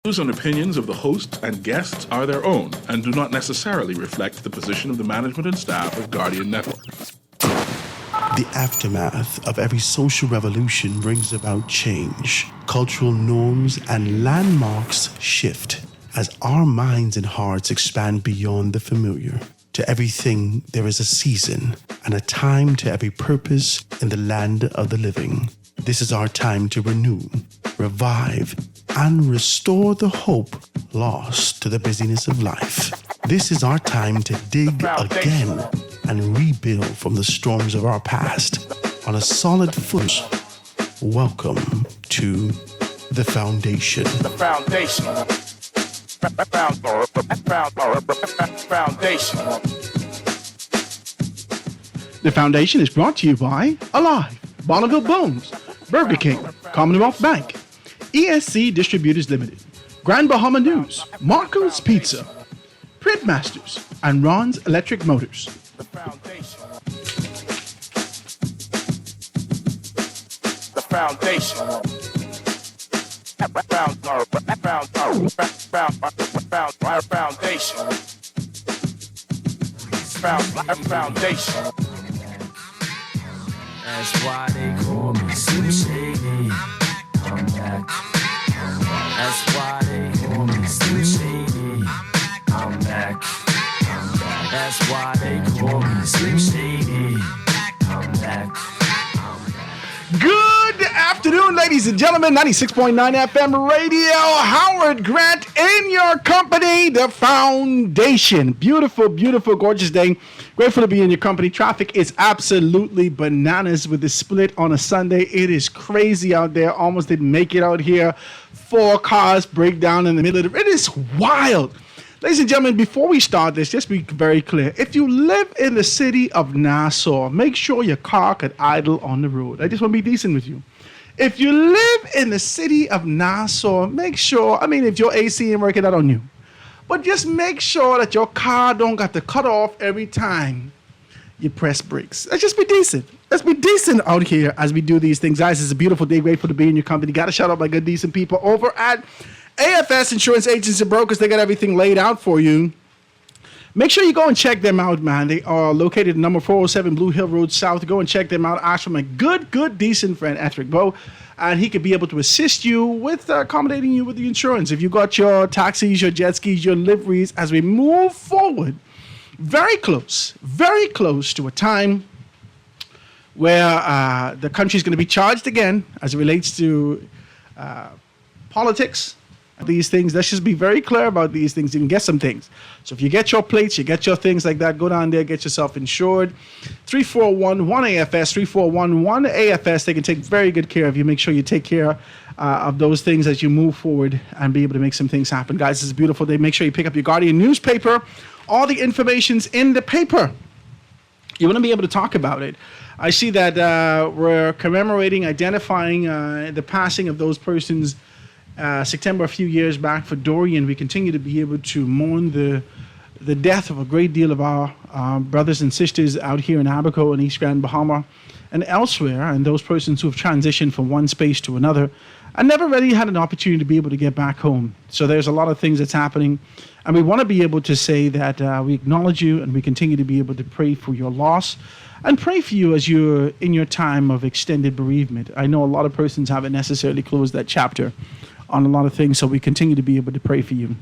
Views and opinions of the host and guests are their own and do not necessarily reflect the position of the management and staff of Guardian Network. The aftermath of every social revolution brings about change. Cultural norms and landmarks shift as our minds and hearts expand beyond the familiar. To everything, there is a season and a time to every purpose in the land of the living. This is our time to renew, revive, and restore the hope lost to the busyness of life. This is our time to dig again and rebuild from the storms of our past on a solid foot. Welcome to The Foundation. The Foundation. The Foundation is brought to you by Alive, Bonneville Bones, Burger King, Commonwealth Bank, ESC Distributors Limited, Grand Bahama News, Marco's Pizza, Print Masters, and Ron's Electric Motors. The Foundation. Foundation. That's why they call me Slim Shady. I'm back. That's why they call me Slim Shady. I'm back. That's why they call me Slim Shady. I'm back. Good afternoon, ladies and gentlemen. 96.9 FM radio. Howard Grant in your company, The Foundation. Beautiful, beautiful, gorgeous day. Grateful to be in your company. Traffic is absolutely bananas with the split on a Sunday. It is crazy out there. Almost didn't make it out here. 4 cars break down in the middle of it. It is wild. Ladies and gentlemen, before we start this, just be very clear. If you live in the city of Nassau, make sure your car could idle on the road. I just want to be decent with you. If you live in the city of Nassau, make sure, if your AC ain't working, that on you. But just make sure that your car don't got to cut off every time you press brakes. Let's just be decent. Let's be decent out here as we do these things. Guys, it's a beautiful day. Grateful to be in your company. Got to shout out my good, decent people over at AFS Insurance Agents and Brokers. They got everything laid out for you. Make sure you go and check them out, man. They are located at number 407 Blue Hill Road South. Go and check them out. Ask for my good, decent friend, Ethric Bow, and he could be able to assist you with accommodating you with the insurance. If you got your taxis, your jet skis, your liveries, as we move forward, very close to a time where the country's going to be charged again as it relates to politics. These things, let's just be very clear about these things. You can get some things. So if you get your plates, you get your things like that, go down there, get yourself insured. 341-1AFS, 341-1AFS. They can take very good care of you. Make sure you take care of those things as you move forward and be able to make some things happen. Guys, it's a beautiful day. Make sure you pick up your Guardian newspaper. All the information's in the paper. You want to be able to talk about it. I see that we're commemorating, identifying the passing of those persons September a few years back for Dorian. We continue to be able to mourn the death of a great deal of our brothers and sisters out here in Abaco and East Grand Bahama and elsewhere, and those persons who have transitioned from one space to another and never really had an opportunity to be able to get back home. So there's a lot of things that's happening, and we want to be able to say that we acknowledge you and we continue to be able to pray for your loss and pray for you as you're in your time of extended bereavement. I know a lot of persons haven't necessarily closed that chapter on a lot of things, so we continue to be able to pray for you.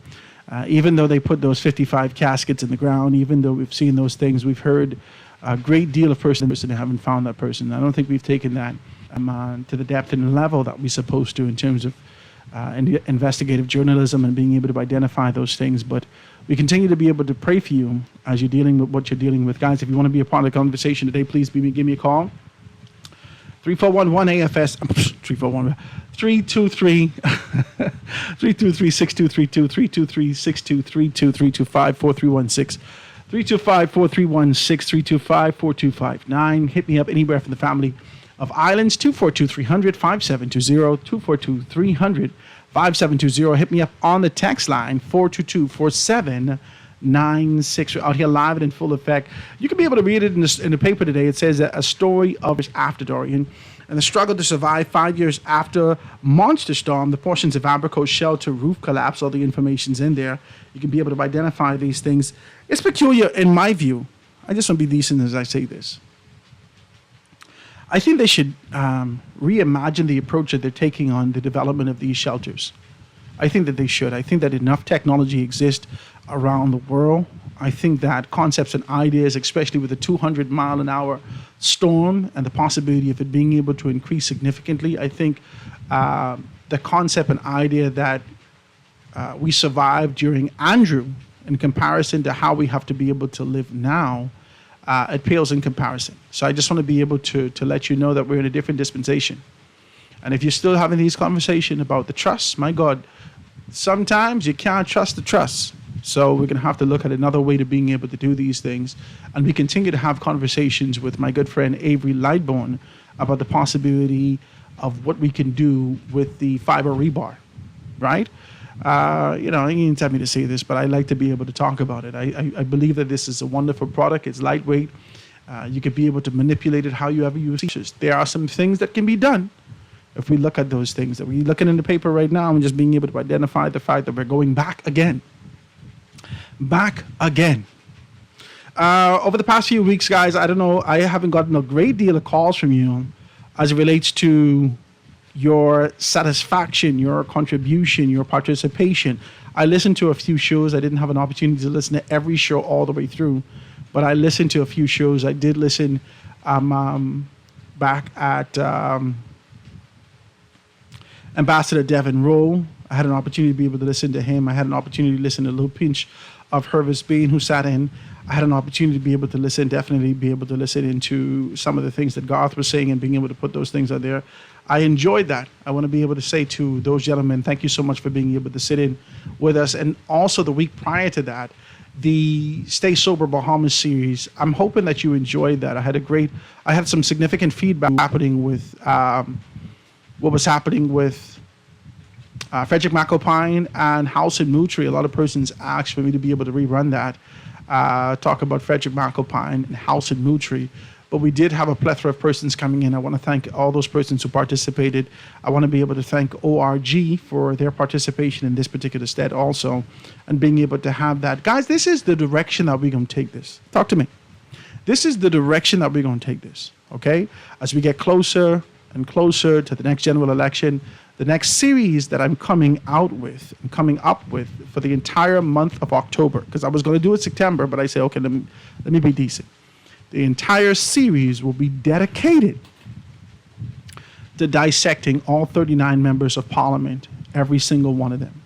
Even though they put those 55 caskets in the ground, even though we've seen those things, we've heard a great deal of person that haven't found that person. I don't think we've taken that to the depth and level that we're supposed to in terms of investigative journalism and being able to identify those things. But we continue to be able to pray for you as you're dealing with what you're dealing with. Guys, if you want to be a part of the conversation today, please give me a call. 341-1AFS, 323 6232 323 325 4316 325 4316 325 4259. Hit me up anywhere from the family of islands. 242-300 5720 242-300 5720. Hit me up on the text line 422-4796. We're out here live and in full effect. You can be able to read it in the paper today. It says a story of after Dorian. In the struggle to survive 5 years after Monster Storm, the portions of Aberco's shelter roof collapse, all the information's in there. You can be able to identify these things. It's peculiar in my view. I just want to be decent as I say this. I think they should reimagine the approach that they're taking on the development of these shelters. I think that they should. I think that enough technology exists around the world. I think that concepts and ideas, especially with a 200-mile-an-hour storm and the possibility of it being able to increase significantly, I think the concept and idea that we survived during Andrew in comparison to how we have to be able to live now, it pales in comparison. So I just want to be able to let you know that we're in a different dispensation. And if you're still having these conversations about the trust, my God, sometimes you can't trust the trust. So we're going to have to look at another way to being able to do these things. And we continue to have conversations with my good friend Avery Lightbourne about the possibility of what we can do with the fiber rebar, right? You didn't tell me to say this, but I like to be able to talk about it. I believe that this is a wonderful product. It's lightweight. You could be able to manipulate it however you use. There are some things that can be done if we look at those things. That we're looking in the paper right now and just being able to identify the fact that we're going back again. Back again. Over the past few weeks, guys, I don't know, I haven't gotten a great deal of calls from you as it relates to your satisfaction, your contribution, your participation. I listened to a few shows. I didn't have an opportunity to listen to every show all the way through, but I listened to a few shows. I did listen back at Ambassador Devin Rowe. I had an opportunity to be able to listen to him. I had an opportunity to listen to a little pinch of Hervis Bain, who sat in. I had an opportunity to be able to listen, definitely be able to listen into some of the things that Garth was saying and being able to put those things out there. I enjoyed that. I want to be able to say to those gentlemen, thank you so much for being able to sit in with us. And also the week prior to that, the Stay Sober Bahamas series. I'm hoping that you enjoyed that. I had some significant feedback happening with what was happening with Frederick McAlpine and House and Moutry. A lot of persons asked for me to be able to rerun that, talk about Frederick McAlpine and House and Moutry. But we did have a plethora of persons coming in. I want to thank all those persons who participated. I want to be able to thank ORG for their participation in this particular stead also, and being able to have that. Guys, this is the direction that we're going to take this. Talk to me. This is the direction that we're going to take this, okay? As we get closer and closer to the next general election, the next series that I'm coming up with for the entire month of October, because I was going to do it September, but I say, okay, let me be decent. The entire series will be dedicated to dissecting all 39 members of Parliament, every single one of them.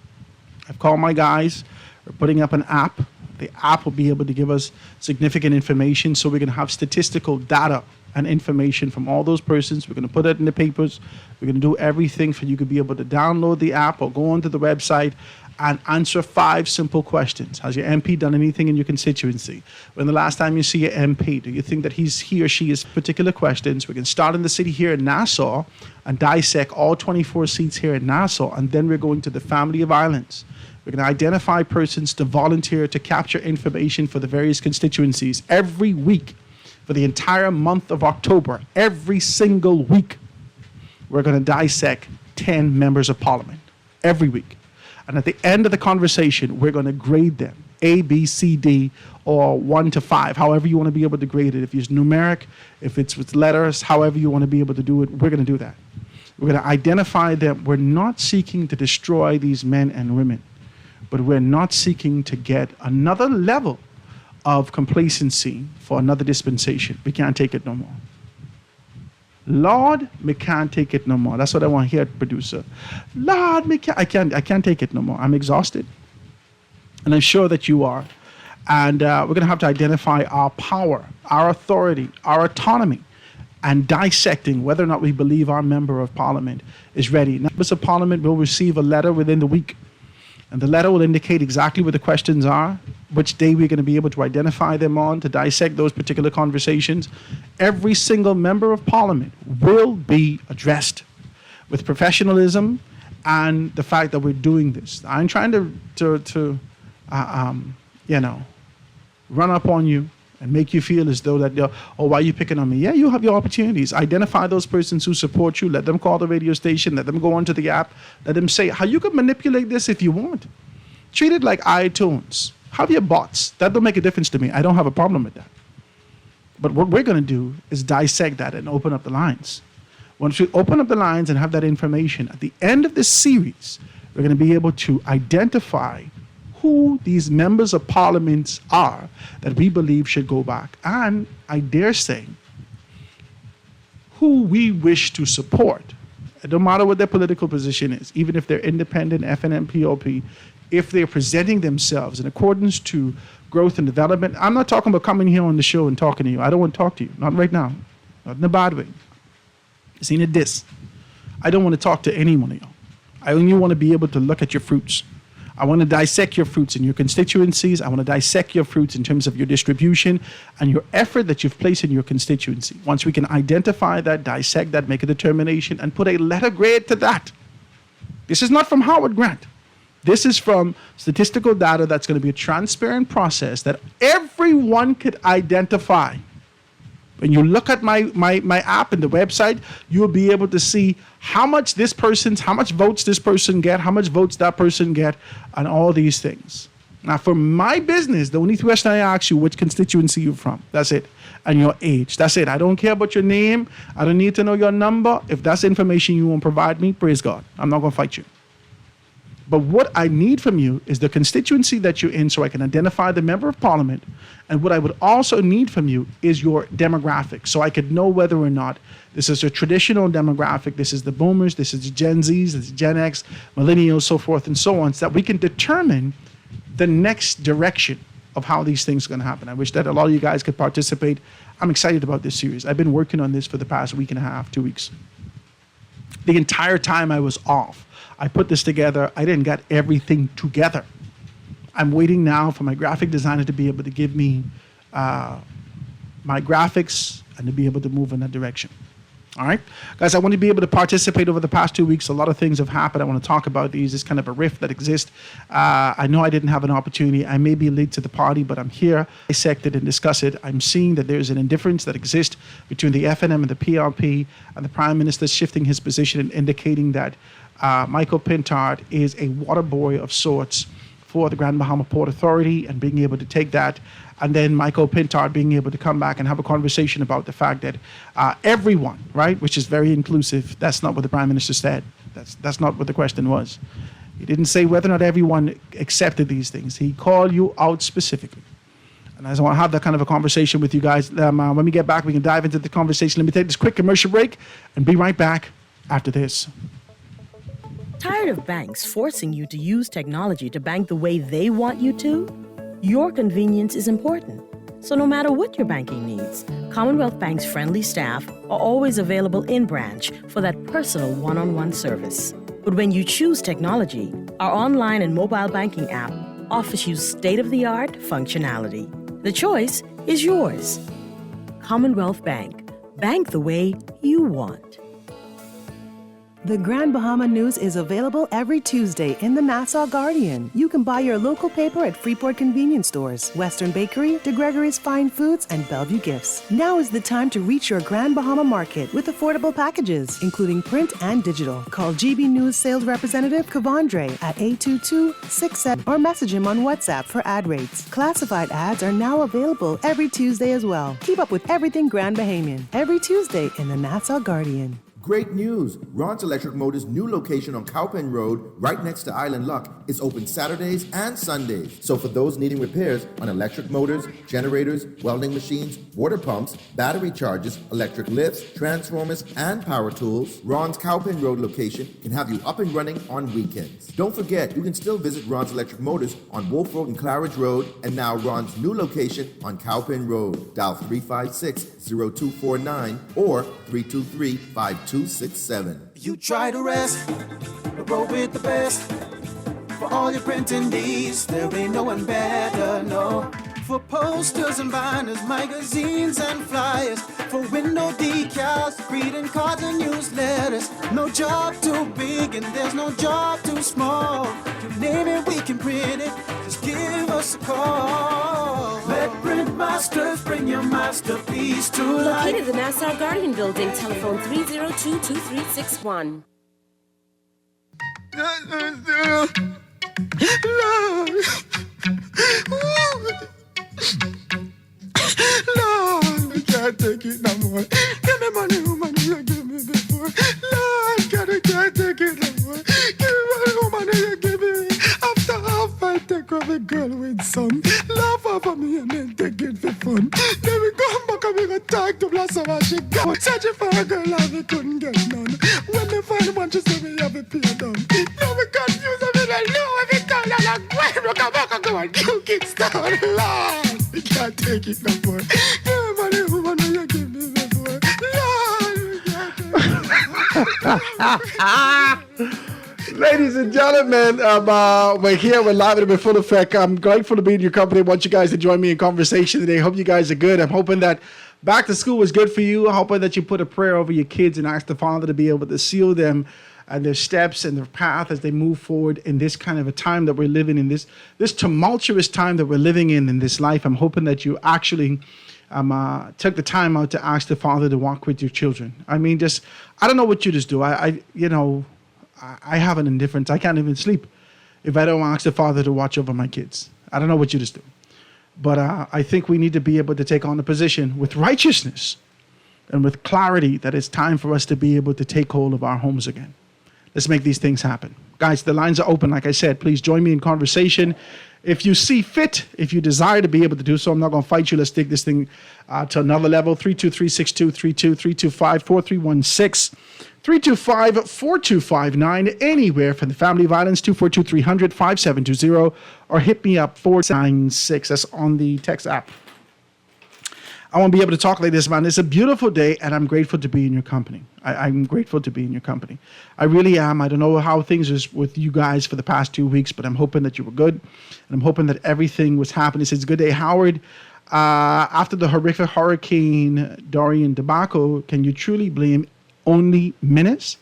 I've called my guys. We're putting up an app. The app will be able to give us significant information, so we can have statistical data and information from all those persons. We're going to put it in the papers. We're going to do everything for you to be able to download the app or go onto the website and answer 5 simple questions. Has your MP done anything in your constituency? When the last time you see your MP, do you think that he or she is particular questions? We can start in the city here in Nassau and dissect all 24 seats here in Nassau, and then we're going to the family of islands. We're going to identify persons to volunteer to capture information for the various constituencies every week for the entire month of October. Every single week, we're going to dissect 10 members of Parliament every week. And at the end of the conversation, we're going to grade them, A, B, C, D, or 1 to 5, however you want to be able to grade it. If it's numeric, if it's with letters, however you want to be able to do it, we're going to do that. We're going to identify them. We're not seeking to destroy these men and women, but we're not seeking to get another level of complacency for another dispensation. We can't take it no more. Lord, we can't take it no more. That's what I want to hear, producer. Lord, I can't take it no more. I'm exhausted. And I'm sure that you are. And we're going to have to identify our power, our authority, our autonomy, and dissecting whether or not we believe our member of Parliament is ready. Members of Parliament will receive a letter within the week. And the letter will indicate exactly what the questions are, which day we're going to be able to identify them on, to dissect those particular conversations. Every single member of Parliament will be addressed with professionalism and the fact that we're doing this. I'm trying to run up on you and make you feel as though that, oh, why are you picking on me? Yeah, you have your opportunities. Identify those persons who support you. Let them call the radio station. Let them go onto the app. Let them say how you can manipulate this if you want. Treat it like iTunes. Have your bots. That don't make a difference to me. I don't have a problem with that. But what we're going to do is dissect that and open up the lines. Once we open up the lines and have that information, at the end of this series, we're going to be able to identify who these members of parliament are that we believe should go back. And I dare say, who we wish to support. It don't matter what their political position is, even if they're independent, FNM, POP, if they're presenting themselves in accordance to growth and development. I'm not talking about coming here on the show and talking to you. I don't want to talk to you. Not right now. Not in a bad way. It's in a diss. I don't want to talk to any one of you. I only want to be able to look at your fruits. I want to dissect your fruits in your constituencies. I want to dissect your fruits in terms of your distribution and your effort that you've placed in your constituency. Once we can identify that, dissect that, make a determination, and put a letter grade to that. This is not from Howard Grant. This is from statistical data that's going to be a transparent process that everyone could identify. When you look at my app and the website, you'll be able to see how much votes this person get, how much votes that person get, and all these things. Now, for my business, the only question I ask you, which constituency you're from. That's it. And your age. That's it. I don't care about your name. I don't need to know your number. If that's information you won't provide me, praise God. I'm not going to fight you. But what I need from you is the constituency that you're in so I can identify the member of parliament. And what I would also need from you is your demographic so I could know whether or not this is a traditional demographic, this is the boomers, this is the Gen Zs, this is Gen X, millennials, so forth and so on, so that we can determine the next direction of how these things are going to happen. I wish that a lot of you guys could participate. I'm excited about this series. I've been working on this for the past week and a half, 2 weeks. The entire time I was off, I put this together. I didn't get everything together. I'm waiting now for my graphic designer to be able to give me my graphics and to be able to move in that direction. All right? Guys, I want to be able to participate over the past 2 weeks. A lot of things have happened. I want to talk about these. It's kind of a rift that exists. I know I didn't have an opportunity. I may be late to the party, but I'm here, dissect it and discuss it. I'm seeing that there's an indifference that exists between the FNM and the PRP, and the Prime Minister shifting his position and indicating that Michael Pintard is a water boy of sorts for the Grand Bahama Port Authority and being able to take that. And then Michael Pintard being able to come back and have a conversation about the fact that everyone, right, which is very inclusive, that's not what the Prime Minister said. That's not what the question was. He didn't say whether or not everyone accepted these things. He called you out specifically. And I just want to have that kind of a conversation with you guys. When we get back, we can dive into the conversation. Let me take this quick commercial break and be right back after this. Tired of banks forcing you to use technology to bank the way they want you to? Your convenience is important. So no matter what your banking needs, Commonwealth Bank's friendly staff are always available in branch for that personal one-on-one service. But when you choose technology, our online and mobile banking app offers you state-of-the-art functionality. The choice is yours. Commonwealth Bank. Bank the way you want. The Grand Bahama News is available every Tuesday in the Nassau Guardian. You can buy your local paper at Freeport Convenience Stores, Western Bakery, De Gregory's Fine Foods, and Bellevue Gifts. Now is the time to reach your Grand Bahama market with affordable packages, including print and digital. Call GB News sales representative Kavandre at 822-67 or message him on WhatsApp for ad rates. Classified ads are now available every Tuesday as well. Keep up with everything Grand Bahamian every Tuesday in the Nassau Guardian. Great news! Ron's Electric Motors' new location on Cowpen Road, right next to Island Luck, is open Saturdays and Sundays. So for those needing repairs on electric motors, generators, welding machines, water pumps, battery chargers, electric lifts, transformers, and power tools, Ron's Cowpen Road location can have you up and running on weekends. Don't forget, you can still visit Ron's Electric Motors on Wolf Road and Claridge Road, and now Ron's new location on Cowpen Road. Dial 356-0249 or 323-5267. You try to rest, but roll with the best. For all your printing needs, there ain't no one better, no. For posters and banners, magazines and flyers, for window decals, greeting cards and newsletters. No job too big and there's no job too small. You name it, we can print it, just give us a call. Let Printmasters bring masterpiece to life. Located in the Nassau Guardian Building, telephone 302-2361. Lord, I can't take it no more. Give me money, woman, you give me before. Lord, God, I can't take it no more. Give me money, woman, you give me. After half, I take off a girl with some. Laugh over me and then take it for fun. Then we come back and we go talk to Blossom and she go. Searching for a girl and we couldn't get none. When they find one, she say we have a pay down. Now we confused, I mean, I know every girl and I'm going to come back and go and you kickstart. Lord, we can't take it no more. Give me money, woman, when you give me before. Lord, we can't take it no more. Ladies and gentlemen, we're here. We're live and in full effect. I'm grateful to be in your company. I want you guys to join me in conversation today. Hope you guys are good. I'm hoping that back to school was good for you. I'm hoping that you put a prayer over your kids and ask the Father to be able to seal them and their steps and their path as they move forward in this kind of a time that we're living in, this tumultuous time that we're living in this life. I'm hoping that you actually took the time out to ask the Father to walk with your children. I mean, I don't know what you just do. I have an indifference. I can't even sleep if I don't ask the Father to watch over my kids. I don't know what you just do. But I think we need to be able to take on a position with righteousness and with clarity that it's time for us to be able to take hold of our homes again. Let's make these things happen. Guys, the lines are open. Like I said, please join me in conversation. If you see fit, if you desire to be able to do so, I'm not going to fight you. Let's take this thing to another level. 323-6232, 325-4316, 325-4259, anywhere from the family violence, 242-300-5720, or hit me up 496. That's on the text app. I want to be able to talk like this, man. It's a beautiful day, and I'm grateful to be in your company. I'm grateful to be in your company. I really am. I don't know how things is with you guys for the past 2 weeks, but I'm hoping that you were good, and I'm hoping that everything was happening. It says, good day, Howard. After the horrific Hurricane Dorian debacle, can you truly blame only Menace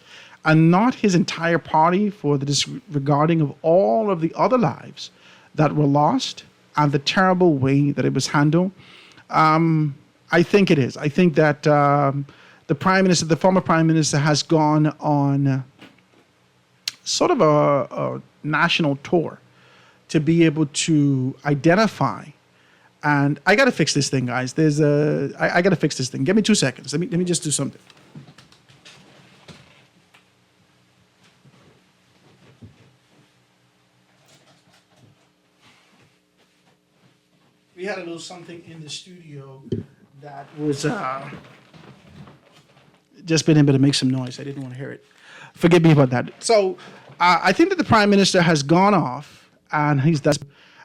and not his entire party for the disregarding of all of the other lives that were lost and the terrible way that it was handled? I think it is. I think that the former prime minister, has gone on sort of a national tour to be able to identify. And I got to fix this thing, guys. I got to fix this thing. Give me 2 seconds. Let me just do something. We had a little something in the studio that was just been able to make some noise. I didn't want to hear it. Forgive me about that. So I think that the Prime Minister has gone off and he's done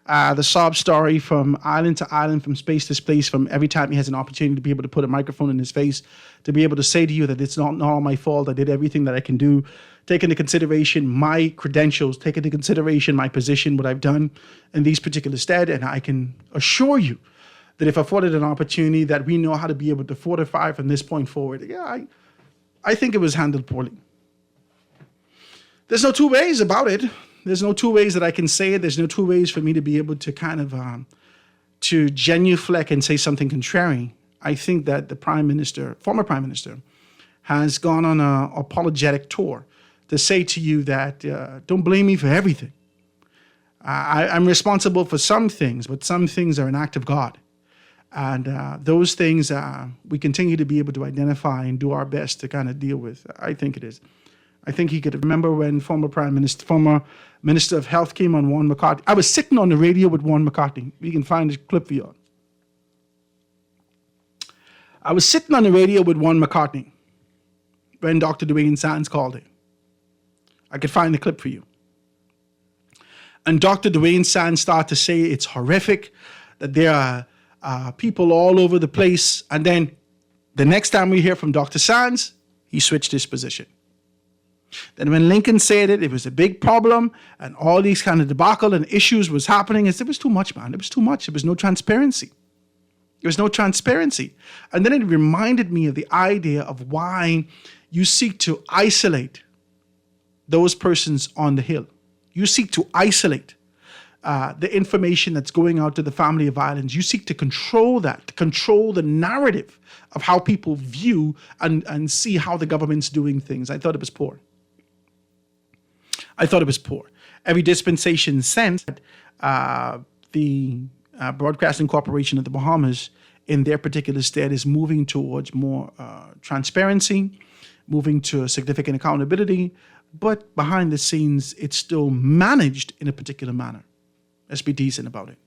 the sob story from island to island, from space to space, from every time he has an opportunity to be able to put a microphone in his face, to be able to say to you that it's not all my fault. I did everything that I can do. Take into consideration my credentials, take into consideration my position, what I've done in these particular stead. And I can assure you that if afforded an opportunity, that we know how to be able to fortify from this point forward. Yeah, I think it was handled poorly. There's no two ways about it. There's no two ways that I can say it. There's no two ways for me to be able to kind of to genuflect and say something contrary. I think that the former prime minister, has gone on an apologetic tour to say to you that don't blame me for everything. I'm responsible for some things, but some things are an act of God. And those things we continue to be able to identify and do our best to kind of deal with. I think it is. I think he could remember when former Minister of Health came on Warren McCartney. I was sitting on the radio with Warren McCartney. We can find a clip for you. I was sitting on the radio with Warren McCartney when Dr. Dwayne Sands called him. I could find the clip for you. And Dr. Dwayne Sands started to say it's horrific, that there are people all over the place. And then the next time we hear from Dr. Sands, he switched his position. Then when Lincoln said it was a big problem and all these kind of debacle and issues was happening, it was too much, man. It was too much. There was no transparency. There was no transparency. And then it reminded me of the idea of why you seek to isolate those persons on the hill. You seek to isolate the information that's going out to the family of violence. You seek to control that, to control the narrative of how people view and see how the government's doing things. I thought it was poor. Every dispensation since the Broadcasting Corporation of the Bahamas in their particular state is moving towards more transparency, moving to significant accountability, but behind the scenes, it's still managed in a particular manner. Let's be decent about it.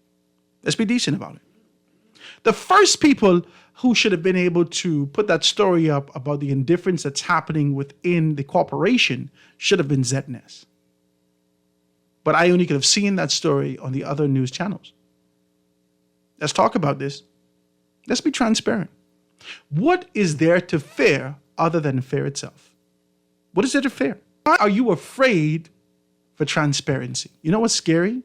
The first people who should have been able to put that story up about the indifference that's happening within the corporation should have been ZNES. But I only could have seen that story on the other news channels. Let's talk about this. Let's be transparent. What is there to fear other than fear itself? What is there to fear? Why are you afraid for transparency? You know what's scary?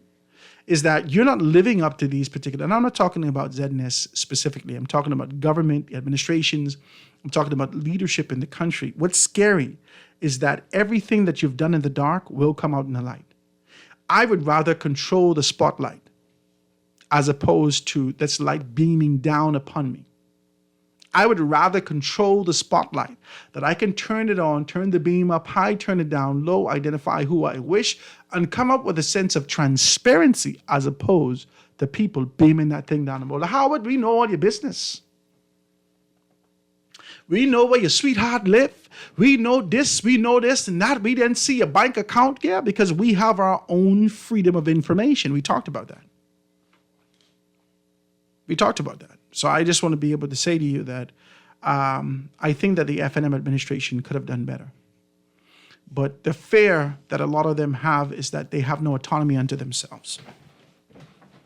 Is that you're not living up to these particular, and I'm not talking about ZNES specifically. I'm talking about government, administrations. I'm talking about leadership in the country. What's scary is that everything that you've done in the dark will come out in the light. I would rather control the spotlight as opposed to this light beaming down upon me. I would rather control the spotlight, that I can turn it on, turn the beam up high, turn it down low, identify who I wish, and come up with a sense of transparency as opposed to people beaming that thing down the road. Howard, we know all your business. We know where your sweetheart live. We know this and that. We didn't see a bank account, yeah, because we have our own freedom of information. We talked about that. So I just want to be able to say to you that I think that the FNM administration could have done better. But the fear that a lot of them have is that they have no autonomy unto themselves.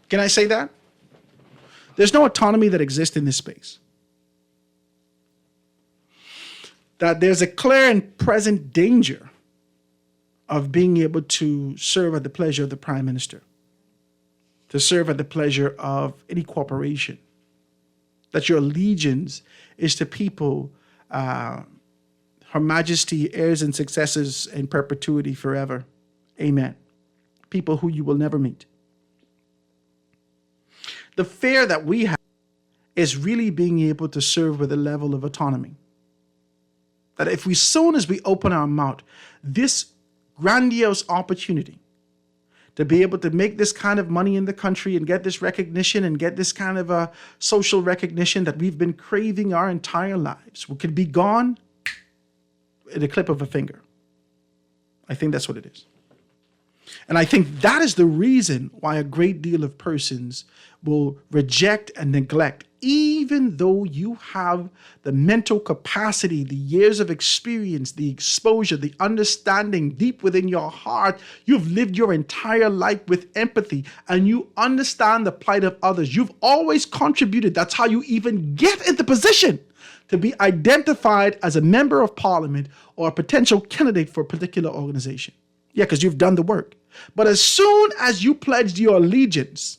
Can I say that? There's no autonomy that exists in this space. That there's a clear and present danger of being able to serve at the pleasure of the Prime Minister, to serve at the pleasure of any corporation, that your allegiance is to people, Her Majesty, heirs and successors in perpetuity forever. Amen. People who you will never meet. The fear that we have is really being able to serve with a level of autonomy. That if as soon as we open our mouth, this grandiose opportunity to be able to make this kind of money in the country and get this recognition and get this kind of a social recognition that we've been craving our entire lives, we could be gone at a clip of a finger. I think that's what it is. And I think that is the reason why a great deal of persons will reject and neglect, even though you have the mental capacity, the years of experience, the exposure, the understanding deep within your heart. You've lived your entire life with empathy and you understand the plight of others. You've always contributed. That's how you even get in the position to be identified as a member of parliament or a potential candidate for a particular organization. Yeah, because you've done the work. But as soon as you pledged your allegiance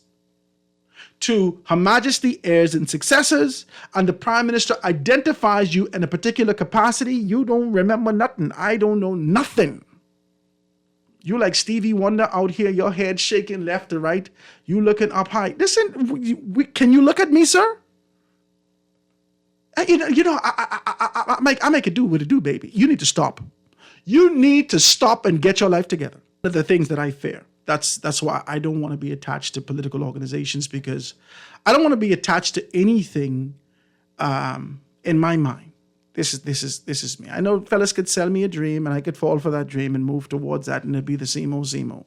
to Her Majesty, heirs and successors, and the Prime Minister identifies you in a particular capacity, you don't remember nothing. I don't know nothing. You like Stevie Wonder out here, your head shaking left to right. You looking up high. Listen, can you look at me, sir? I make it do what it do, baby. You need to stop. You need to stop and get your life together. One of the things that I fear. That's why I don't want to be attached to political organizations, because I don't want to be attached to anything in my mind. This is me. I know fellas could sell me a dream and I could fall for that dream and move towards that and it'd be the same old same old.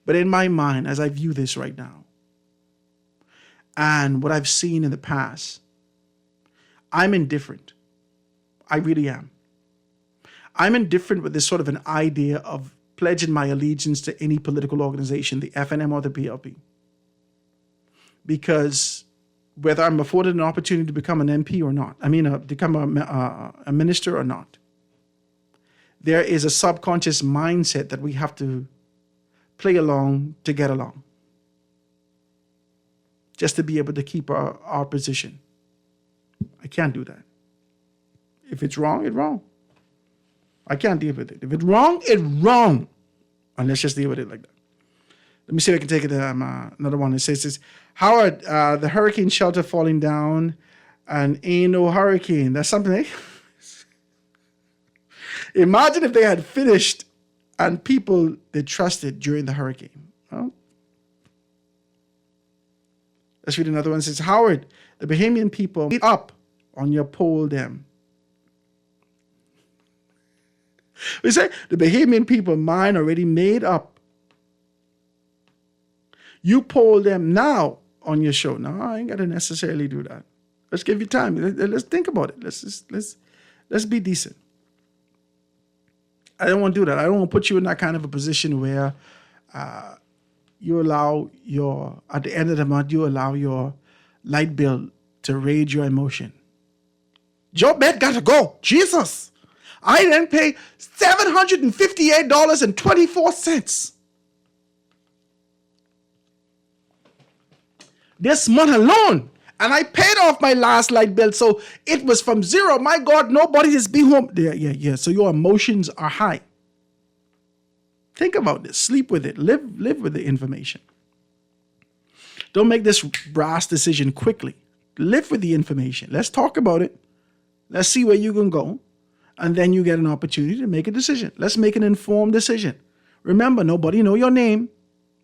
But in my mind, as I view this right now, and what I've seen in the past, I'm indifferent. I really am. I'm indifferent with this sort of an idea of pledging my allegiance to any political organization, the FNM or the PLP. Because whether I'm afforded an opportunity to become an MP or not, become a minister or not, there is a subconscious mindset that we have to play along to get along. Just to be able to keep our position. I can't do that. If it's wrong, it's wrong. I can't deal with it. If it's wrong, it's wrong. And let's just deal with it like that. Let me see if I can take it. Another one. It says, Howard, the hurricane shelter falling down and ain't no hurricane. That's something, eh? Imagine if they had finished and people they trusted during the hurricane. Well, let's read another one. It says, Howard, the Bahamian people meet up on your pole them. We say the Bahamian people mind already made up. You poll them now on your show. No, I ain't got to necessarily do that. Let's give you time. Let's think about it. Let's be decent. I don't want to do that. I don't want to put you in that kind of a position where you allow at the end of the month, you allow your light bill to raise your emotion. Joe Bet got to go. Jesus. I didn't pay $758.24. This month alone. And I paid off my last light bill. So it was from zero. My God, nobody is be home. Yeah. So your emotions are high. Think about this. Sleep with it. Live with the information. Don't make this brass decision quickly. Live with the information. Let's talk about it. Let's see where you can go. And then you get an opportunity to make a decision. Let's make an informed decision. Remember, nobody know your name.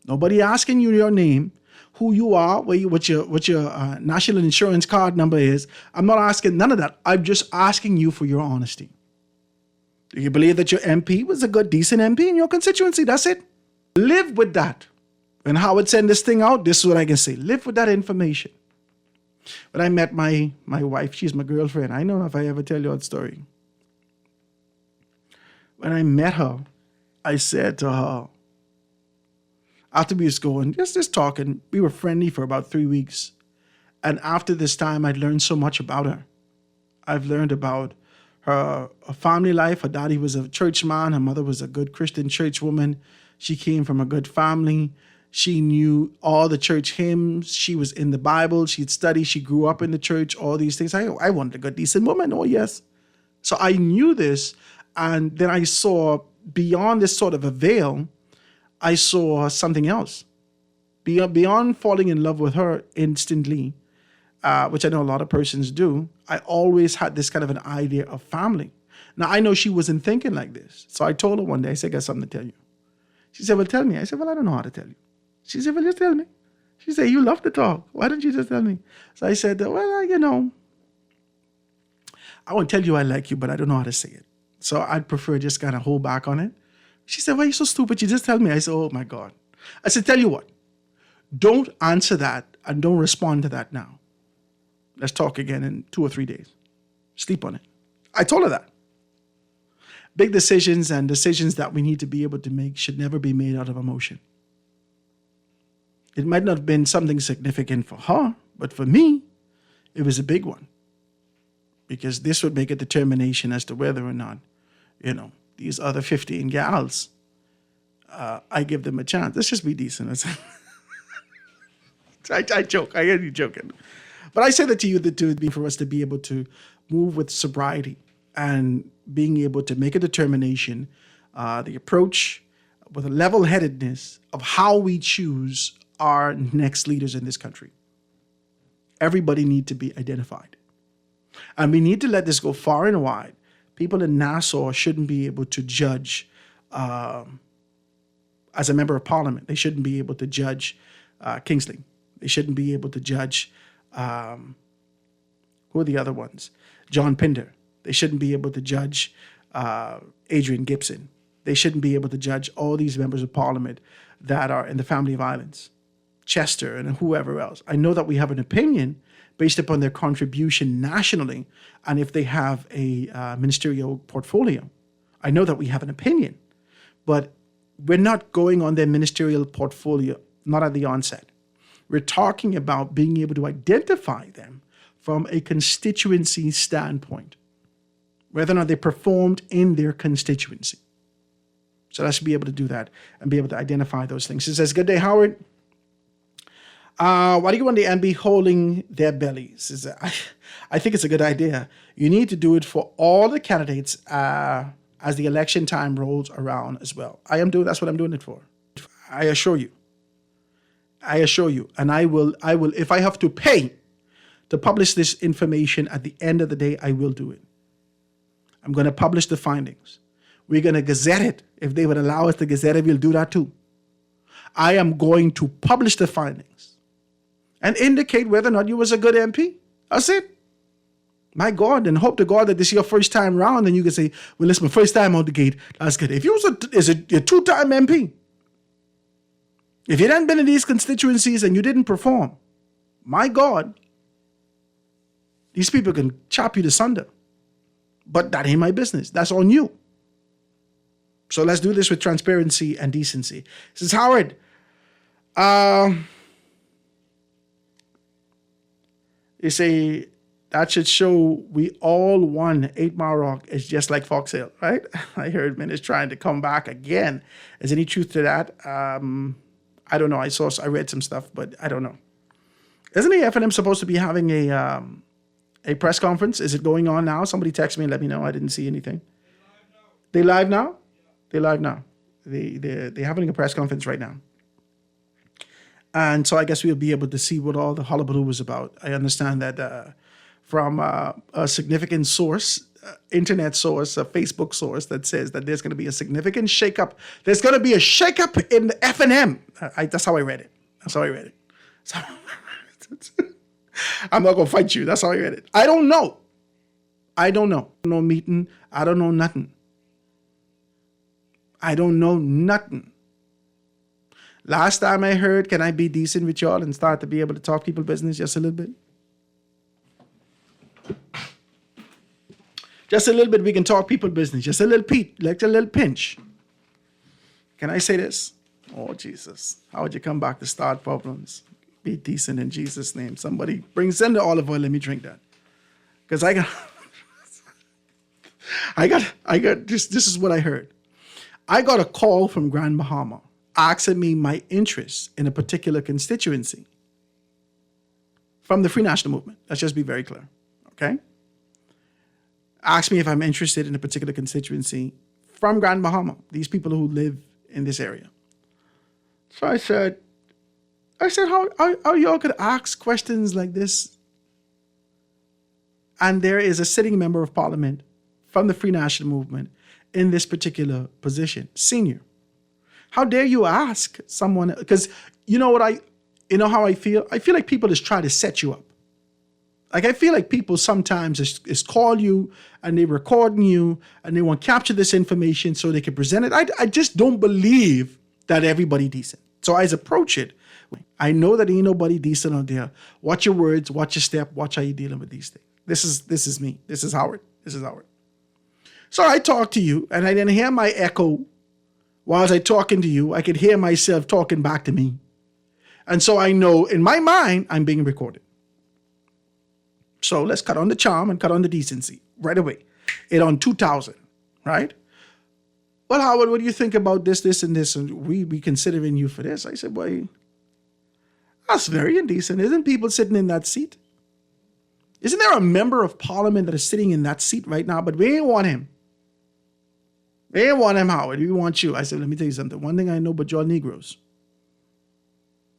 Nobody asking you your name, who you are, what your national insurance card number is. I'm not asking none of that. I'm just asking you for your honesty. Do you believe that your MP was a good, decent MP in your constituency? That's it. Live with that. When Howard sent this thing out, this is what I can say. Live with that information. When I met my wife, she's my girlfriend. I don't know if I ever tell you that story. When I met her, I said to her, after we was going, just talking, we were friendly for about 3 weeks. And after this time, I'd learned so much about her. I've learned about her family life. Her daddy was a church man. Her mother was a good Christian church woman. She came from a good family. She knew all the church hymns. She was in the Bible. She'd studied. She grew up in the church, all these things. I wanted a good, decent woman. Oh, yes. So I knew this. And then I saw beyond this sort of a veil, I saw something else. Beyond falling in love with her instantly, which I know a lot of persons do, I always had this kind of an idea of family. Now, I know she wasn't thinking like this. So I told her one day, I said, I got something to tell you. She said, well, tell me. I said, well, I don't know how to tell you. She said, well, just tell me. She said, you love to talk. Why don't you just tell me? So I said, well, I won't tell you I like you, but I don't know how to say it. So I'd prefer just kind of hold back on it. She said, why are you so stupid? You just tell me. I said, oh, my God. I said, tell you what. Don't answer that and don't respond to that now. Let's talk again in 2 or 3 days. Sleep on it. I told her that. Big decisions and decisions that we need to be able to make should never be made out of emotion. It might not have been something significant for her, but for me, it was a big one. Because this would make a determination as to whether or not, these other 15 gals, I give them a chance. Let's just be decent. I joke. I hear you joking. But I say that to you that to be for us to be able to move with sobriety and being able to make a determination, the approach with a level-headedness of how we choose our next leaders in this country. Everybody needs to be identified. And we need to let this go far and wide. People in Nassau shouldn't be able to judge as a member of parliament. They shouldn't be able to judge Kingsley. They shouldn't be able to judge, who are the other ones? John Pinder. They shouldn't be able to judge Adrian Gibson. They shouldn't be able to judge all these members of parliament that are in the family of islands, Chester and whoever else. I know that we have an opinion based upon their contribution nationally, and if they have a ministerial portfolio. I know that we have an opinion, but we're not going on their ministerial portfolio, not at the onset. We're talking about being able to identify them from a constituency standpoint, whether or not they performed in their constituency. So let's be able to do that and be able to identify those things. It says, good day, Howard. Why do you want the MB holding their bellies? I think it's a good idea. You need to do it for all the candidates as the election time rolls around as well. That's what I'm doing it for. I assure you. I assure you. And I will, if I have to pay to publish this information at the end of the day, I will do it. I'm going to publish the findings. We're going to gazette it. If they would allow us to gazette it, we'll do that too. I am going to publish the findings and indicate whether or not you was a good MP. That's it. My God, and hope to God that this is your first time round, and you can say, well, listen, my first time out the gate, that's good. If you was a two-time MP, if you hadn't been in these constituencies and you didn't perform, my God, these people can chop you asunder. But that ain't my business. That's on you. So let's do this with transparency and decency. This is Howard. You say that should show we all won 8 Mile Rock. It's just like Fox Hill, right? I heard Min is trying to come back again. Is any truth to that? I don't know. I read some stuff, but I don't know. Isn't the F&M supposed to be having a press conference? Is it going on now? Somebody text me and let me know. I didn't see anything. They live now? They're live now. They're having a press conference right now. And so I guess we'll be able to see what all the hullabaloo was about. I understand that from a significant source, internet source, a Facebook source that says that there's going to be a significant shakeup. There's going to be a shakeup in the F&M. That's how I read it. So, I'm not going to fight you. That's how I read it. I don't know. No meeting. I don't know nothing. Last time I heard, can I be decent with y'all and start to be able to talk people business just a little bit? Just a little bit, we can talk people business. Just a little like a little pinch. Can I say this? Oh, Jesus. How would you come back to start problems? Be decent in Jesus' name. Somebody send the olive oil, let me drink that. Because I got, this is what I heard. I got a call from Grand Bahama asking me my interest in a particular constituency from the Free National Movement. Let's just be very clear, okay? Ask me if I'm interested in a particular constituency from Grand Bahama, these people who live in this area. So I said, how y'all could ask questions like this? And there is a sitting member of parliament from the Free National Movement in this particular position, senior. How dare you ask someone, because you know how I feel? I feel like people just try to set you up. Like I feel like people sometimes is call you and they recording you and they want to capture this information so they can present it. I just don't believe that everybody decent. So I approach it. I know that ain't nobody decent out there. Watch your words, watch your step, watch how you're dealing with these things. This is me. This is Howard. So I talk to you, and I didn't hear my echo while I was talking to you. I could hear myself talking back to me. And so I know in my mind, I'm being recorded. So let's cut on the charm and cut on the decency right away. It on 2000, right? Well, Howard, what do you think about this, and this? And we considering you for this. I said, boy, that's very indecent. Isn't people sitting in that seat? Isn't there a member of parliament that is sitting in that seat right now? But we ain't want him. We ain't want him, Howard. We want you. I said, let me tell you something. One thing I know about y'all Negroes.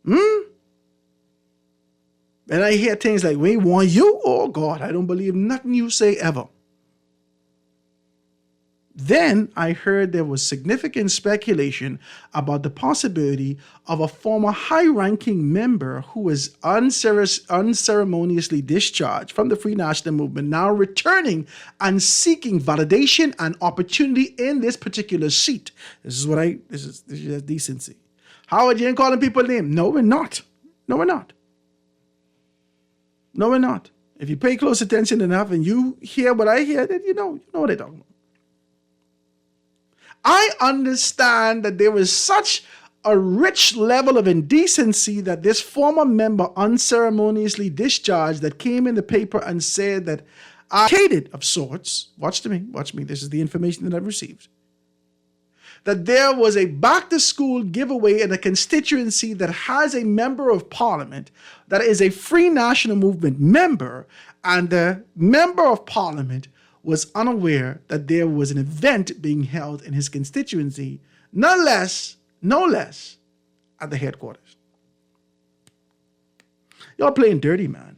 And I hear things like, we want you? Oh, God, I don't believe nothing you say ever. Then I heard there was significant speculation about the possibility of a former high-ranking member who was unceremoniously discharged from the Free National Movement now returning and seeking validation and opportunity in this particular seat. This is decency. Howard, you ain't calling people names. No, we're not. If you pay close attention enough and you hear what I hear, then you know what they're talking about. I understand that there was such a rich level of indecency that this former member unceremoniously discharged that came in the paper and said that I hated of sorts. Watch me. This is the information that I've received. That there was a back to school giveaway in a constituency that has a member of parliament that is a Free National Movement member, and the member of parliament was unaware that there was an event being held in his constituency, no less, at the headquarters. Y'all playing dirty, man.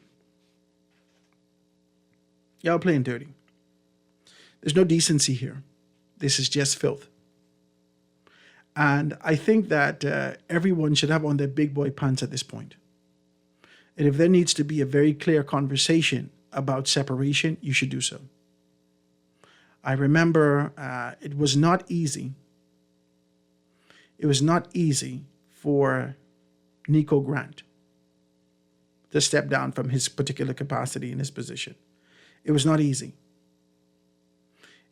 Y'all playing dirty. There's no decency here. This is just filth. And I think that everyone should have on their big boy pants at this point. And if there needs to be a very clear conversation about separation, you should do so. I remember it was not easy. It was not easy for Nico Grant to step down from his particular capacity in his position. It was not easy.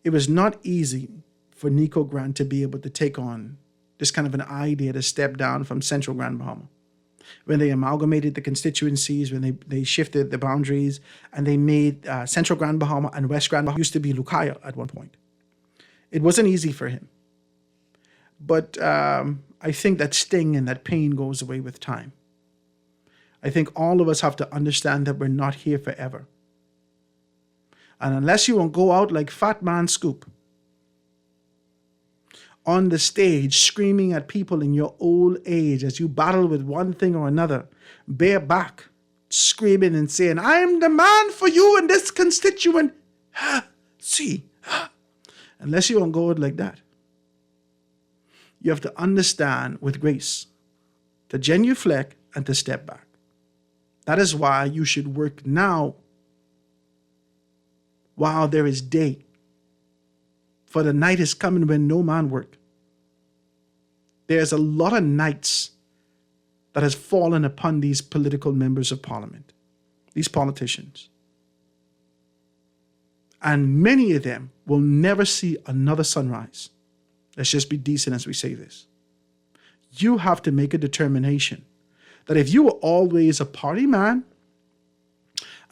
It was not easy for Nico Grant to be able to take on this kind of an idea to step down from Central Grand Bahama. When they amalgamated the constituencies, when they shifted the boundaries, and they made Central Grand Bahama and West Grand Bahama used to be Lukaya at one point. It wasn't easy for him. But I think that sting and that pain goes away with time. I think all of us have to understand that we're not here forever. And unless you won't go out like Fat Man Scoop on the stage screaming at people in your old age as you battle with one thing or another, bareback, screaming and saying, I'm the man for you and this constituent. Unless you won't go out like that, you have to understand with grace to genuflect and to step back. That is why you should work now while there is day. For the night is coming when no man work. There's a lot of nights that has fallen upon these political members of parliament, these politicians. And many of them will never see another sunrise. Let's just be decent as we say this. You have to make a determination that if you were always a party man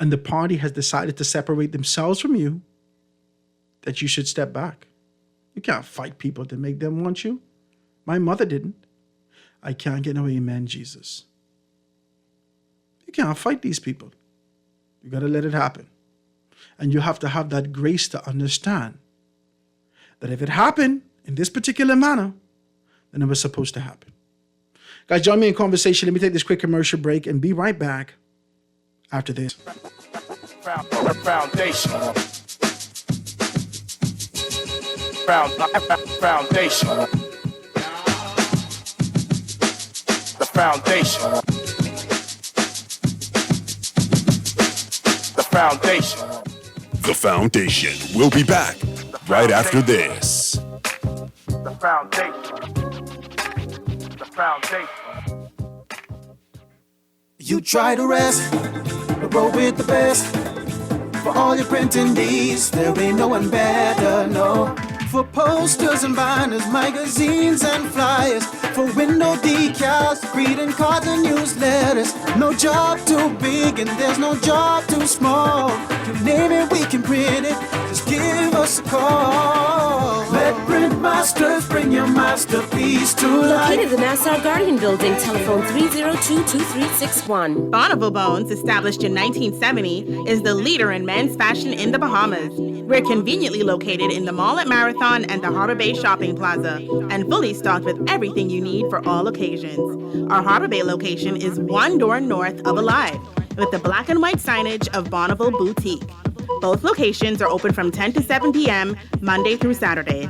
and the party has decided to separate themselves from you, that you should step back. You can't fight people to make them want you. My mother didn't. I can't get no amen, Jesus. You can't fight these people. You got to let it happen. And you have to have that grace to understand that if it happened in this particular manner, then it was supposed to happen. Guys, join me in conversation. Let me take this quick commercial break and be right back after this. Foundation. Foundation. The foundation. The foundation. The Foundation. We'll be back right after this. The foundation. The foundation. You try to rest, but roll with the best. For all your printing needs, there ain't no one better, no. For posters and banners, magazines and flyers, for window decals, greeting cards and newsletters. No job too big and there's no job too small. You name it, we can print it. Just give us a call. Let Print Masters bring your masterpiece to life. Located in the Nassau Guardian Building, telephone 302-2361. Bonneville Bones, established in 1970, is the leader in men's fashion in the Bahamas. We're conveniently located in the mall at Marathon and the Harbor Bay Shopping Plaza, and fully stocked with everything you need for all occasions. Our Harbor Bay location is one door north of Alive, with the black and white signage of Bonneville Boutique. Both locations are open from 10 to 7 p.m. Monday through Saturday.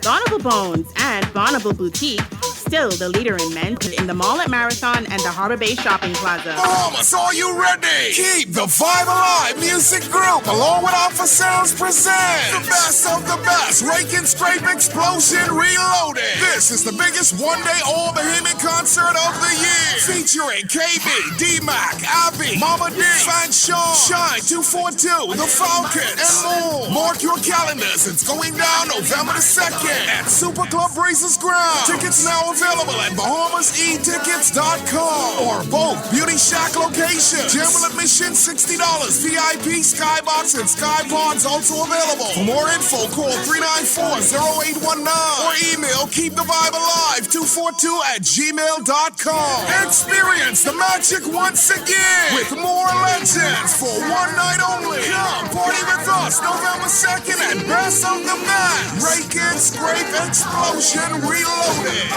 Bonneville Bones and Bonneville Boutique, still the leader in men in the mall at Marathon and the Harbor Bay Shopping Plaza. Bahamas, are you ready? Keep the vibe alive. Music group, along with Alpha Sounds, present the best of the best. Rake and Scrape Explosion Reloaded. This is the biggest one-day all-Bahamian concert of the year. Featuring KB, D-Mac, Abby, Mama D, Fan Shaw, Shine 242, The Falcons, and more. Mark your calendars. It's going down November the 2nd at Super Club Breezes Ground. Tickets now available at BahamasEtickets.com or both Beauty Shack locations. General admission $60. VIP, Skybox, and Skypods also available. For more info, call 394-0819 or email keepthevibealive242@gmail.com. Experience the magic once again with more legends for one night only. Come party with us November 2nd at Best of the Best. Rake and Scrape Explosion Reloaded.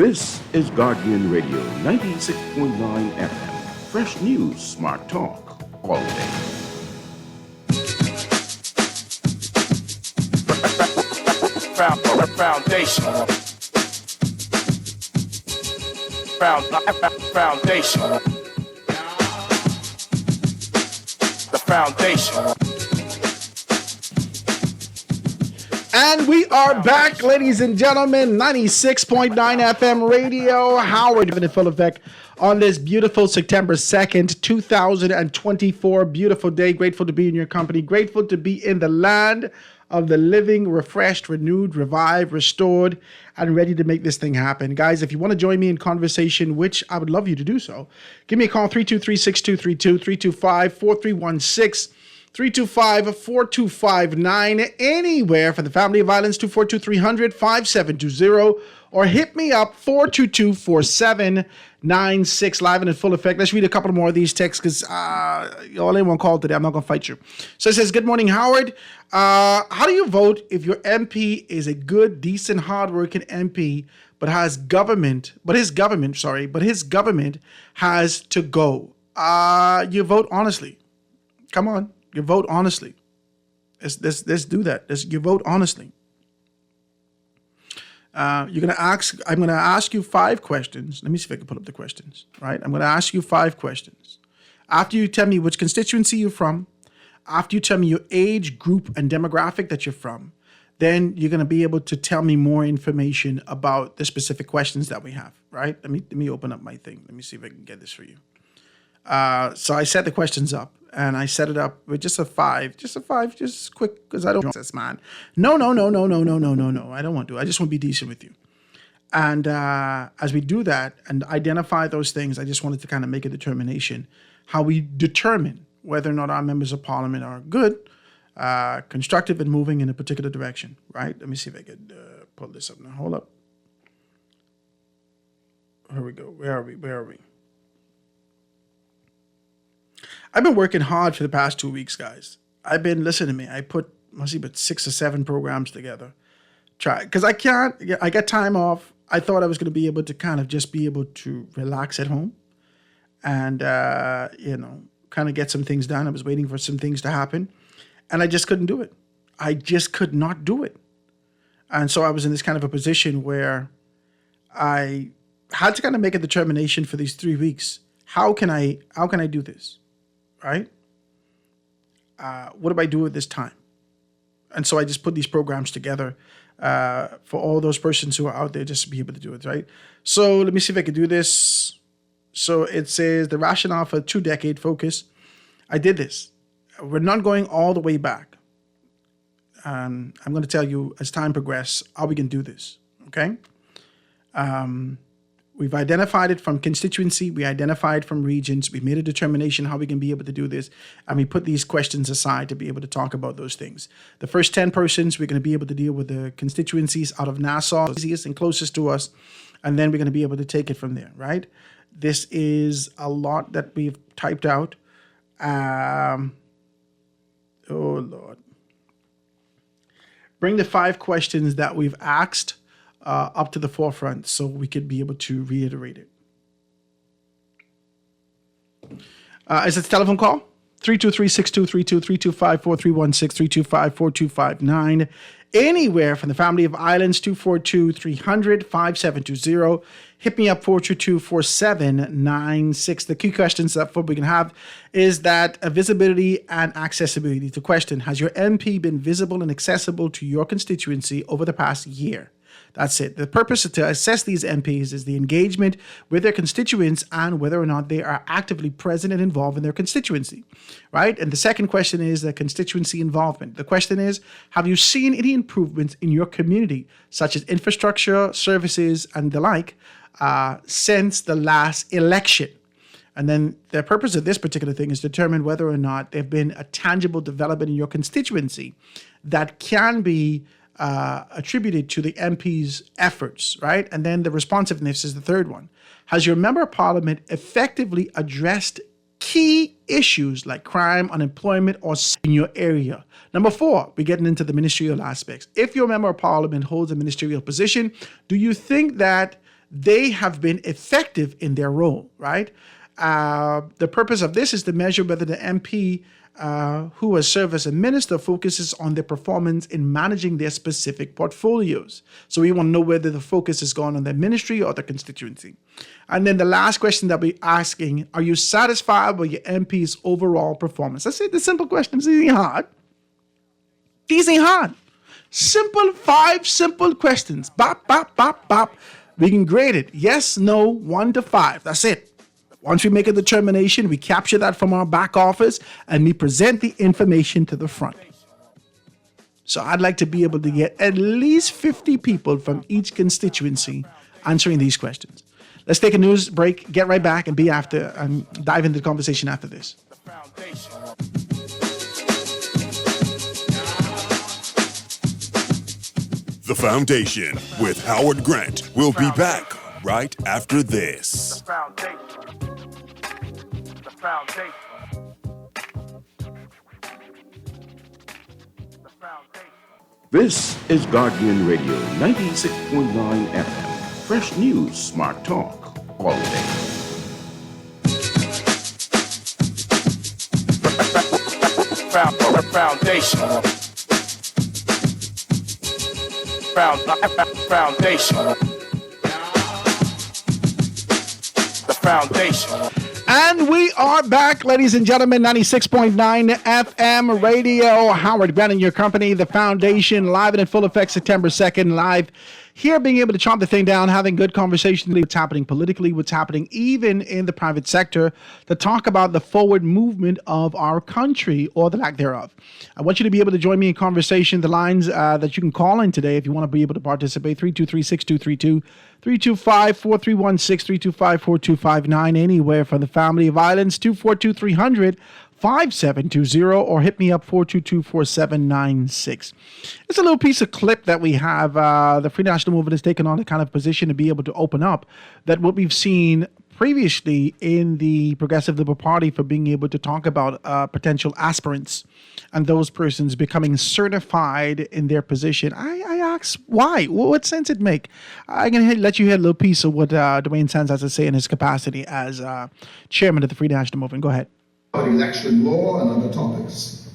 This is Guardian Radio 96.9 FM. Fresh news, smart talk, all day. Foundation. Foundation. The foundation. And we are back, ladies and gentlemen. 96.9 FM radio. Howard in full effect on this beautiful September 2nd, 2024. Beautiful day. Grateful to be in your company. Grateful to be in the land of the living, refreshed, renewed, revived, restored, and ready to make this thing happen. Guys, if you want to join me in conversation, which I would love you to do so, give me a call, 323-6232, 325-4316, 325-4259, anywhere for the Family of Violence, 242-300-5720, or hit me up, 422-4796, live and in full effect. Let's read a couple more of these texts because you only one call today. I'm not going to fight you. So it says, good morning, Howard. How do you vote if your MP is a good, decent, hardworking MP, but his government has to go? You vote honestly. Come on. You vote honestly. Let's do that. You vote honestly. I'm going to ask you 5 questions. Let me see if I can pull up the questions. Right? I'm going to ask you 5 questions. After you tell me which constituency you're from, after you tell me your age, group, and demographic that you're from, then you're going to be able to tell me more information about the specific questions that we have. Right? Let me open up my thing. Let me see if I can get this for you. So I set the questions up, and I set it up with just quick, because I don't want this, man. No. I don't want to. I just want to be decent with you. And as we do that and identify those things, I just wanted to kind of make a determination how we determine whether or not our members of parliament are good, constructive, and moving in a particular direction, right? Let me see if I could pull this up now. Hold up. Here we go. Where are we? I've been working hard for the past 2 weeks, guys. Listen to me. I put 6 or 7 programs together. Because I got time off. I thought I was going to be able to kind of just be able to relax at home and, kind of get some things done. I was waiting for some things to happen, and I just couldn't do it. I just could not do it. And so I was in this kind of a position where I had to kind of make a determination for these 3 weeks. How can I do this? Right? What do I do with this time? And so I just put these programs together for all those persons who are out there just to be able to do it, right? So let me see if I can do this. So it says the rationale for 2-decade focus. I did this. We're not going all the way back. I'm going to tell you as time progresses how we can do this, okay? We've identified it from constituency. We identified from regions. We made a determination how we can be able to do this. And we put these questions aside to be able to talk about those things. The first 10 persons, we're going to be able to deal with the constituencies out of Nassau, easiest and closest to us. And then we're going to be able to take it from there, right? This is a lot that we've typed out. Oh, Lord. Bring the 5 questions that we've asked up to the forefront so we could be able to reiterate it. Is it the telephone call? 323-6232, 325-4316, 325-4259. Anywhere from the Family of Islands, 242-300-5720. Hit me up, 422-4796. The key questions that we can have is that visibility and accessibility. The question, has your MP been visible and accessible to your constituency over the past year? That's it. The purpose to assess these MPs is the engagement with their constituents and whether or not they are actively present and involved in their constituency, right? And the second question is the constituency involvement. The question is, have you seen any improvements in your community, such as infrastructure, services, and the like, since the last election? And then the purpose of this particular thing is to determine whether or not there have been a tangible development in your constituency that can be attributed to the MP's efforts, right? And then the responsiveness is the third one. Has your member of parliament effectively addressed key issues like crime, unemployment, or in your area? Number 4, we're getting into the ministerial aspects. If your member of parliament holds a ministerial position, do you think that they have been effective in their role, right? The purpose of this is to measure whether the MP who has served as a minister focuses on their performance in managing their specific portfolios. So we want to know whether the focus has gone on their ministry or the constituency. And then the last question that we're asking, are you satisfied with your MP's overall performance? That's it, the simple question. It's easy hard. Easy hard. Simple, 5 simple questions. Bop, bop, bop, bop. We can grade it. Yes, no, 1 to 5. That's it. Once we make a determination, we capture that from our back office and we present the information to the front. So I'd like to be able to get at least 50 people from each constituency answering these questions. Let's take a news break, get right back, and dive into the conversation after this. The Foundation with Howard Grant. We'll be back right after this. This is Guardian Radio 96.9 FM. Fresh news, smart talk, all the day. Foundation. The foundation. And we are back, ladies and gentlemen, 96.9 FM radio. Howard Grant and your company, The Foundation, live and in full effect September 2nd, live here, being able to chomp the thing down, having good conversation, what's happening politically, what's happening even in the private sector, to talk about the forward movement of our country or the lack thereof. I want you to be able to join me in conversation. The lines that you can call in today if you want to be able to participate, 323-6232, 325-4316, 325-4259, anywhere from the family of islands, 242-300, 5720, or hit me up 422-4796. It's a little piece of clip that we have. The Free National Movement has taken on a kind of position to be able to open up that what we've seen previously in the Progressive Liberal Party for being able to talk about potential aspirants and those persons becoming certified in their position. I ask why? What sense it make? I'm going to let you hear a little piece of what Dwayne Sands has to say in his capacity as chairman of the Free National Movement. Go ahead. Election law and other topics,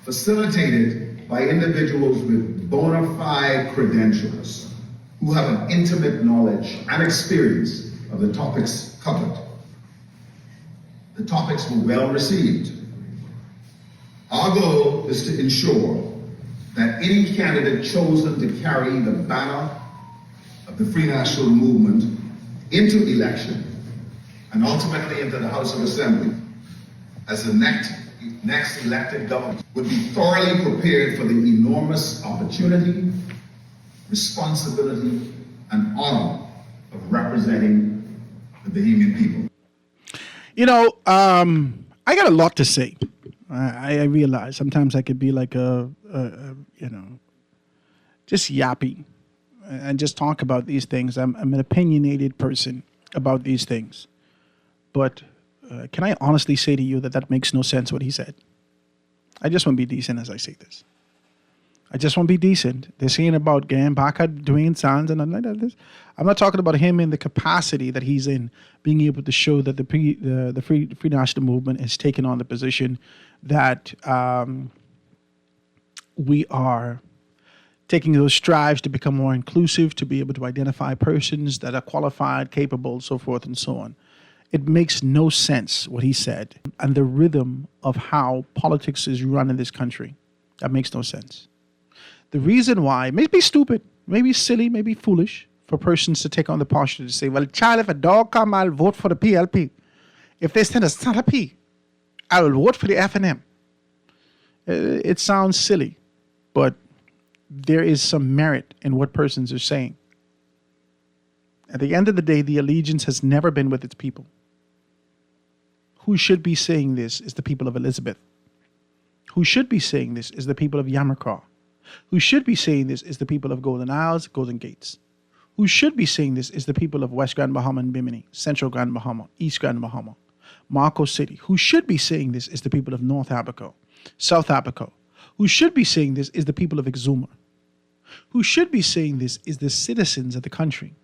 facilitated by individuals with bona fide credentials who have an intimate knowledge and experience of the topics covered. The topics were well received. Our goal is to ensure that any candidate chosen to carry the banner of the Free National Movement into election and ultimately into the House of Assembly as the next elected government would be thoroughly prepared for the enormous opportunity, responsibility, and honor of representing the Bahamian people. You know, I got a lot to say. I realize sometimes I could be like just yappy and just talk about these things. I'm an opinionated person about these things. But can I honestly say to you that makes no sense what he said? I just want to be decent as I say this. I just want to be decent. They're saying about getting back at Dwayne Sands and like that. I'm not talking about him in the capacity that he's in, being able to show that the Free National Movement has taken on the position that we are taking those strides to become more inclusive, to be able to identify persons that are qualified, capable, so forth and so on. It makes no sense what he said and the rhythm of how politics is run in this country. That makes no sense. The reason why, maybe stupid, maybe silly, maybe foolish for persons to take on the posture to say, well, child, if a dog come, I'll vote for the PLP. If they send a P, I will vote for the FNM. It sounds silly, but there is some merit in what persons are saying. At the end of the day, the allegiance has never been with its people. Who should be saying this is the people of Elizabeth. Who should be saying this is the people of Yamacraw. Who should be saying this is the people of Golden Isles, Golden Gates. Who should be saying this is the people of West Grand Bahama and Bimini, Central Grand Bahama, East Grand Bahama, Marco City. Who should be saying this is the people of North Abaco, South Abaco. Who should be saying this is the people of Exuma. Who should be saying this is the citizens of the country.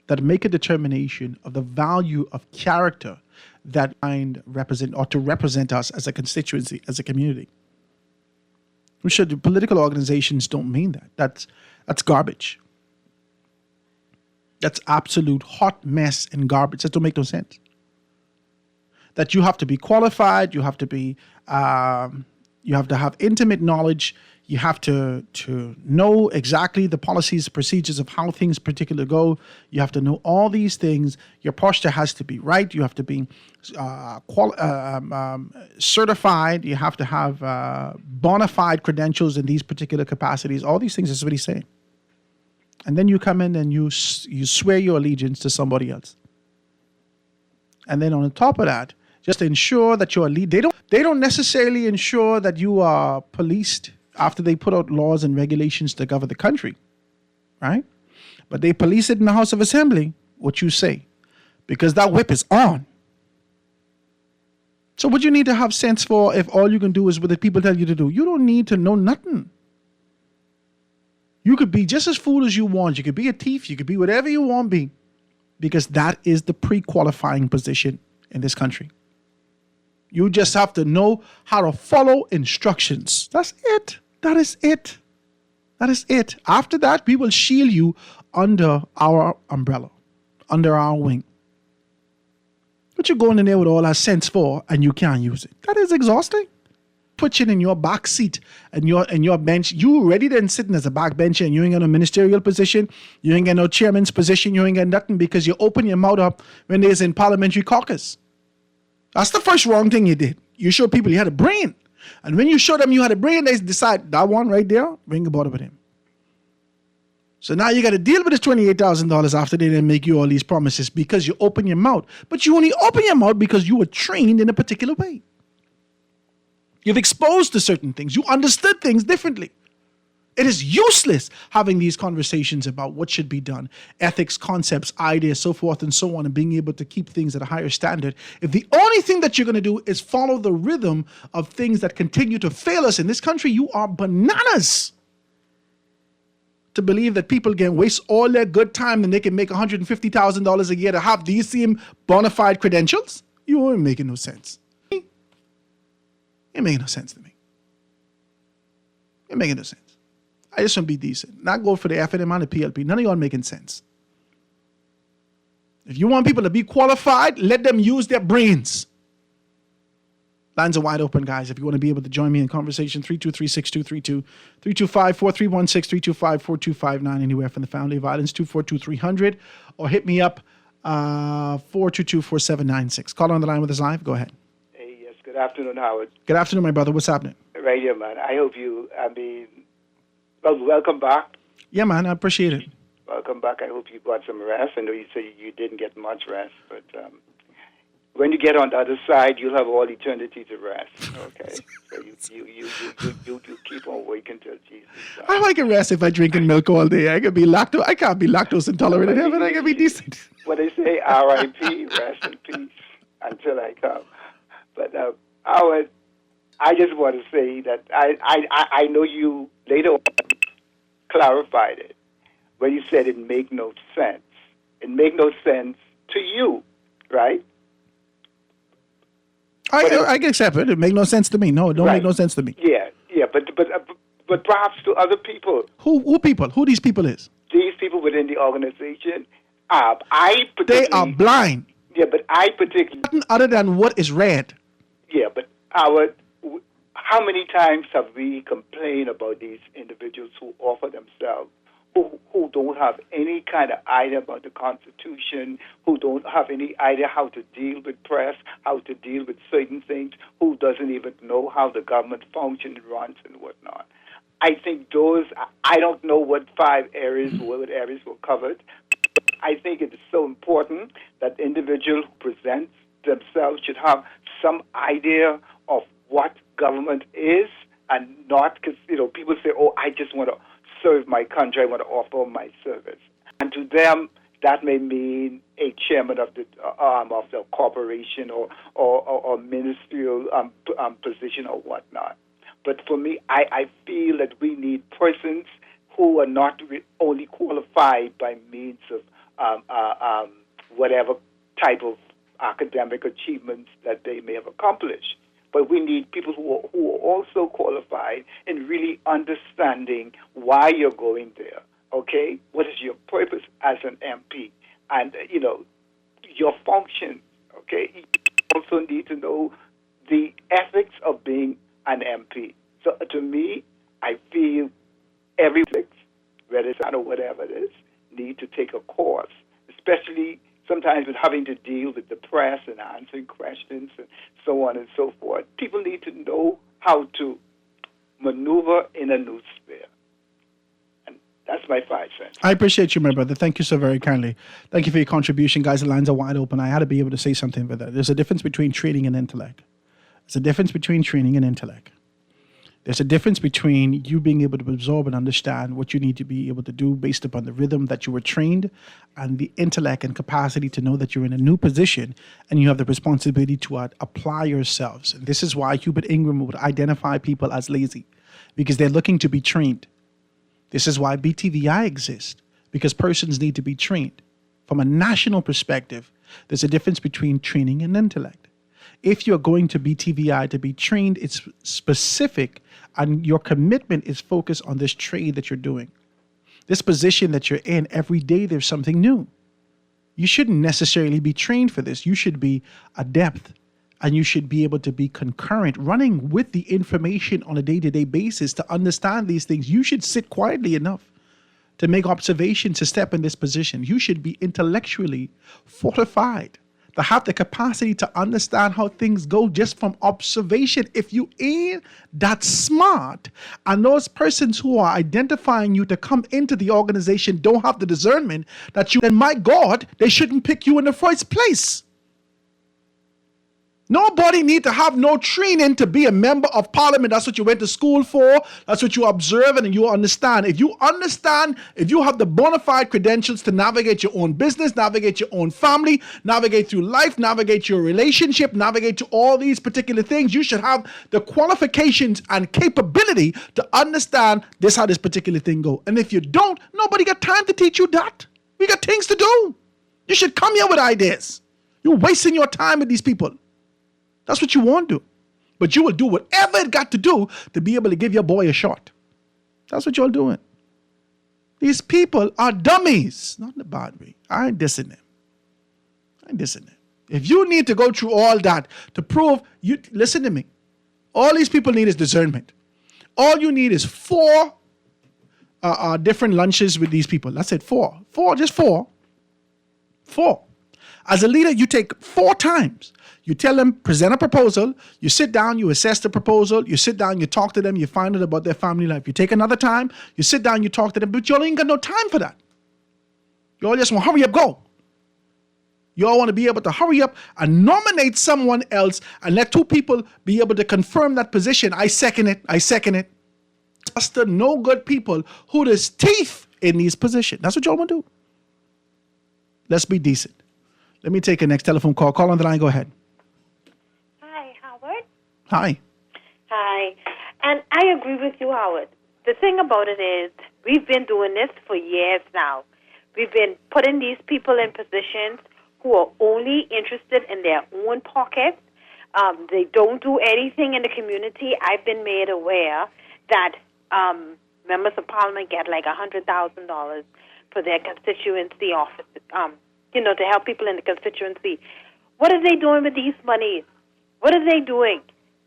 that make a determination of the value of character that mind represent or to represent us as a constituency, as a community. The political organizations don't mean that. That's garbage. That's absolute hot mess and garbage. That don't make no sense. That you have to be qualified, you have to be, you have to have intimate knowledge, you have to know exactly the policies, procedures of how things particularly go. You have to know all these things. Your posture has to be right. You have to be certified. You have to have bona fide credentials in these particular capacities. All these things is what he's saying. And then you come in and you swear your allegiance to somebody else. And then on top of that, just ensure that you're a lead. They don't necessarily ensure that you are policed after they put out laws and regulations to govern the country, right? But they police it in the House of Assembly, what you say, because that whip is on. So what you need to have sense for if all you can do is what the people tell you to do? You don't need to know nothing. You could be just as fool as you want. You could be a thief. You could be whatever you want to be, because that is the pre-qualifying position in this country. You just have to know how to follow instructions. That's it. That is it. That is it. After that, we will shield you under our umbrella, under our wing. But you're going in there with all that sense for, and you can't use it. That is exhausting. Put you in your back seat and your bench. You already then sitting as a backbencher and you ain't got no ministerial position. You ain't got no chairman's position. You ain't got nothing because you open your mouth up when there's in parliamentary caucus. That's the first wrong thing you did. You show people you had a brain. And when you show them you had a brain, they decide, that one right there, bring a bottle with him. So now you got to deal with this $28,000 after they didn't make you all these promises because you open your mouth. But you only open your mouth because you were trained in a particular way. You've exposed to certain things. You understood things differently. It is useless having these conversations about what should be done, ethics, concepts, ideas, so forth and so on, and being able to keep things at a higher standard. If the only thing that you're going to do is follow the rhythm of things that continue to fail us in this country, you are bananas to believe that people can waste all their good time and they can make $150,000 a year to have these same bona fide credentials. You ain't making no sense. It ain't making no sense to me. It ain't making no sense. I just want to be decent. Not go for the FNM and the PLP. None of y'all making sense. If you want people to be qualified, let them use their brains. Lines are wide open, guys. If you want to be able to join me in conversation, 323-6232, 325-4316, 325-4259, anywhere from the Family Violence, 242-300, or hit me up, 422-4796. Call on the line with us live. Go ahead. Hey, yes. Good afternoon, Howard. Good afternoon, my brother. What's happening? Right here, man. I hope well, welcome back. Yeah, man. I appreciate it. Welcome back. I hope you got some rest. I know you said you didn't get much rest, but when you get on the other side, you'll have all eternity to rest. Okay, so you keep on waking till Jesus. I like a rest if I drinking milk all day. I can't be lactose intolerant in heaven. I can be decent. Well, they say R.I.P. Rest in peace until I come. But Howard, I just want to say that I know you later on clarified it when you said it make no sense. It make no sense to you, right? I can accept it. It make no sense to me. No, it don't make no sense to me. Yeah, but perhaps to other people. Who people? Who these people is? These people within the organization. They are blind. Yeah, but I particularly. Nothing other than what is read. Yeah, but how many times have we complained about these individuals who offer themselves, who don't have any kind of idea about the Constitution, who don't have any idea how to deal with press, how to deal with certain things, who doesn't even know how the government functions, runs, and whatnot. I think I don't know what areas were covered. I think it is so important that the individual who presents themselves should have some idea of what government is, and not because people say, "Oh, I just want to serve my country. I want to offer my service." And to them, that may mean a chairman of the corporation or ministerial position or whatnot. But for me, I feel that we need persons who are not only qualified by means whatever type of academic achievements that they may have accomplished. But we need people who are also qualified in really understanding why you're going there. Okay, what is your purpose as an MP, and your function. Okay, you also need to know the ethics of being an MP. So to me, I feel every whether it's or whatever it is, need to take a course, especially sometimes with having to deal with the press and answering questions and so on and so forth. People need to know how to maneuver in a new sphere. And that's my 5 cents. I appreciate you, my brother. Thank you so very kindly. Thank you for your contribution. Guys, the lines are wide open. I had to be able to say something about that. There's a difference between training and intellect. There's a difference between training and intellect. There's a difference between you being able to absorb and understand what you need to be able to do based upon the rhythm that you were trained, and the intellect and capacity to know that you're in a new position and you have the responsibility to apply yourselves. And this is why Hubert Ingram would identify people as lazy, because they're looking to be trained. This is why BTVI exists, because persons need to be trained. From a national perspective, there's a difference between training and intellect. If you're going to BTVI to be trained, it's specific, and your commitment is focused on this trade that you're doing. This position that you're in, every day there's something new. You shouldn't necessarily be trained for this. You should be adept, and you should be able to be concurrent, running with the information on a day-to-day basis to understand these things. You should sit quietly enough to make observations to step in this position. You should be intellectually fortified to have the capacity to understand how things go just from observation. If you ain't that smart, and those persons who are identifying you to come into the organization don't have the discernment that you, then my God, they shouldn't pick you in the first place. Nobody need to have no training to be a member of parliament. That's what you went to school for. That's what you observe and you understand. If you understand, if you have the bona fide credentials to navigate your own business, navigate your own family, navigate through life, navigate your relationship, navigate to all these particular things, you should have the qualifications and capability to understand this, how this particular thing go. And if you don't, nobody got time to teach you that. We got things to do. You should come here with ideas. You're wasting your time with these people. That's what you want to do. But you will do whatever it got to do to be able to give your boy a shot. That's what you're doing. These people are dummies. Not in a bad way. I ain't dissing them. If you need to go through all that to prove, you listen to me. All these people need is discernment. All you need is 4 different lunches with these people. That's it, 4. 4, just 4. 4. As a leader, you take 4 times. You tell them, present a proposal. You sit down, you assess the proposal. You sit down, you talk to them, you find out about their family life. You take another time, you sit down, you talk to them, but you all ain't got no time for that. You all just want to hurry up, go. You all want to be able to hurry up and nominate someone else and let 2 people be able to confirm that position. I second it. Just the no good people who there's teeth in these positions. That's what you all want to do. Let's be decent. Let me take a next telephone call. Call on the line, go ahead. Hi, Howard. Hi. Hi. And I agree with you, Howard. The thing about it is we've been doing this for years now. We've been putting these people in positions who are only interested in their own pockets. They don't do anything in the community. I've been made aware that members of parliament get like $100,000 for their constituency office, to help people in the constituency. What are they doing with these monies? What are they doing?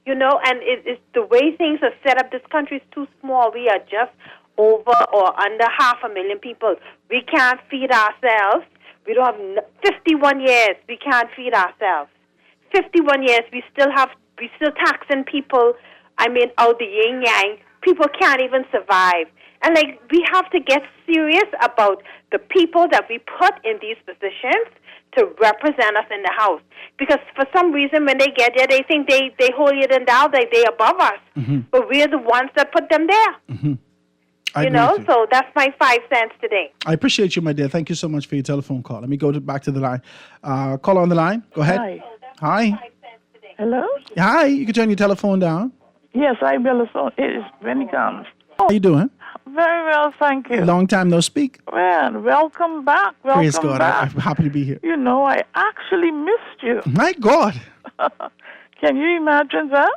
And it's the way things are set up. This country is too small. We are just over or under 500,000 people. We can't feed ourselves. We don't have 51 years. We can't feed ourselves. 51 years. We still taxing people. Out the yin yang. People can't even survive. And we have to get serious about the people that we put in these positions to represent us in the House. Because for some reason, when they get there, they think they holier than thou, they're above us. Mm-hmm. But we're the ones that put them there. Mm-hmm. So that's my 5 cents today. I appreciate you, my dear. Thank you so much for your telephone call. Let me go back to the line. Call on the line. Go ahead. Hi. Hello? Hi. You can turn your telephone down. Yes, I will. It is Benny Gums. How you doing? Very well, thank you. Long time no speak. Well, welcome back. Welcome Praise God. back. I'm happy to be here. You know, I actually missed you. My God. Can you imagine that?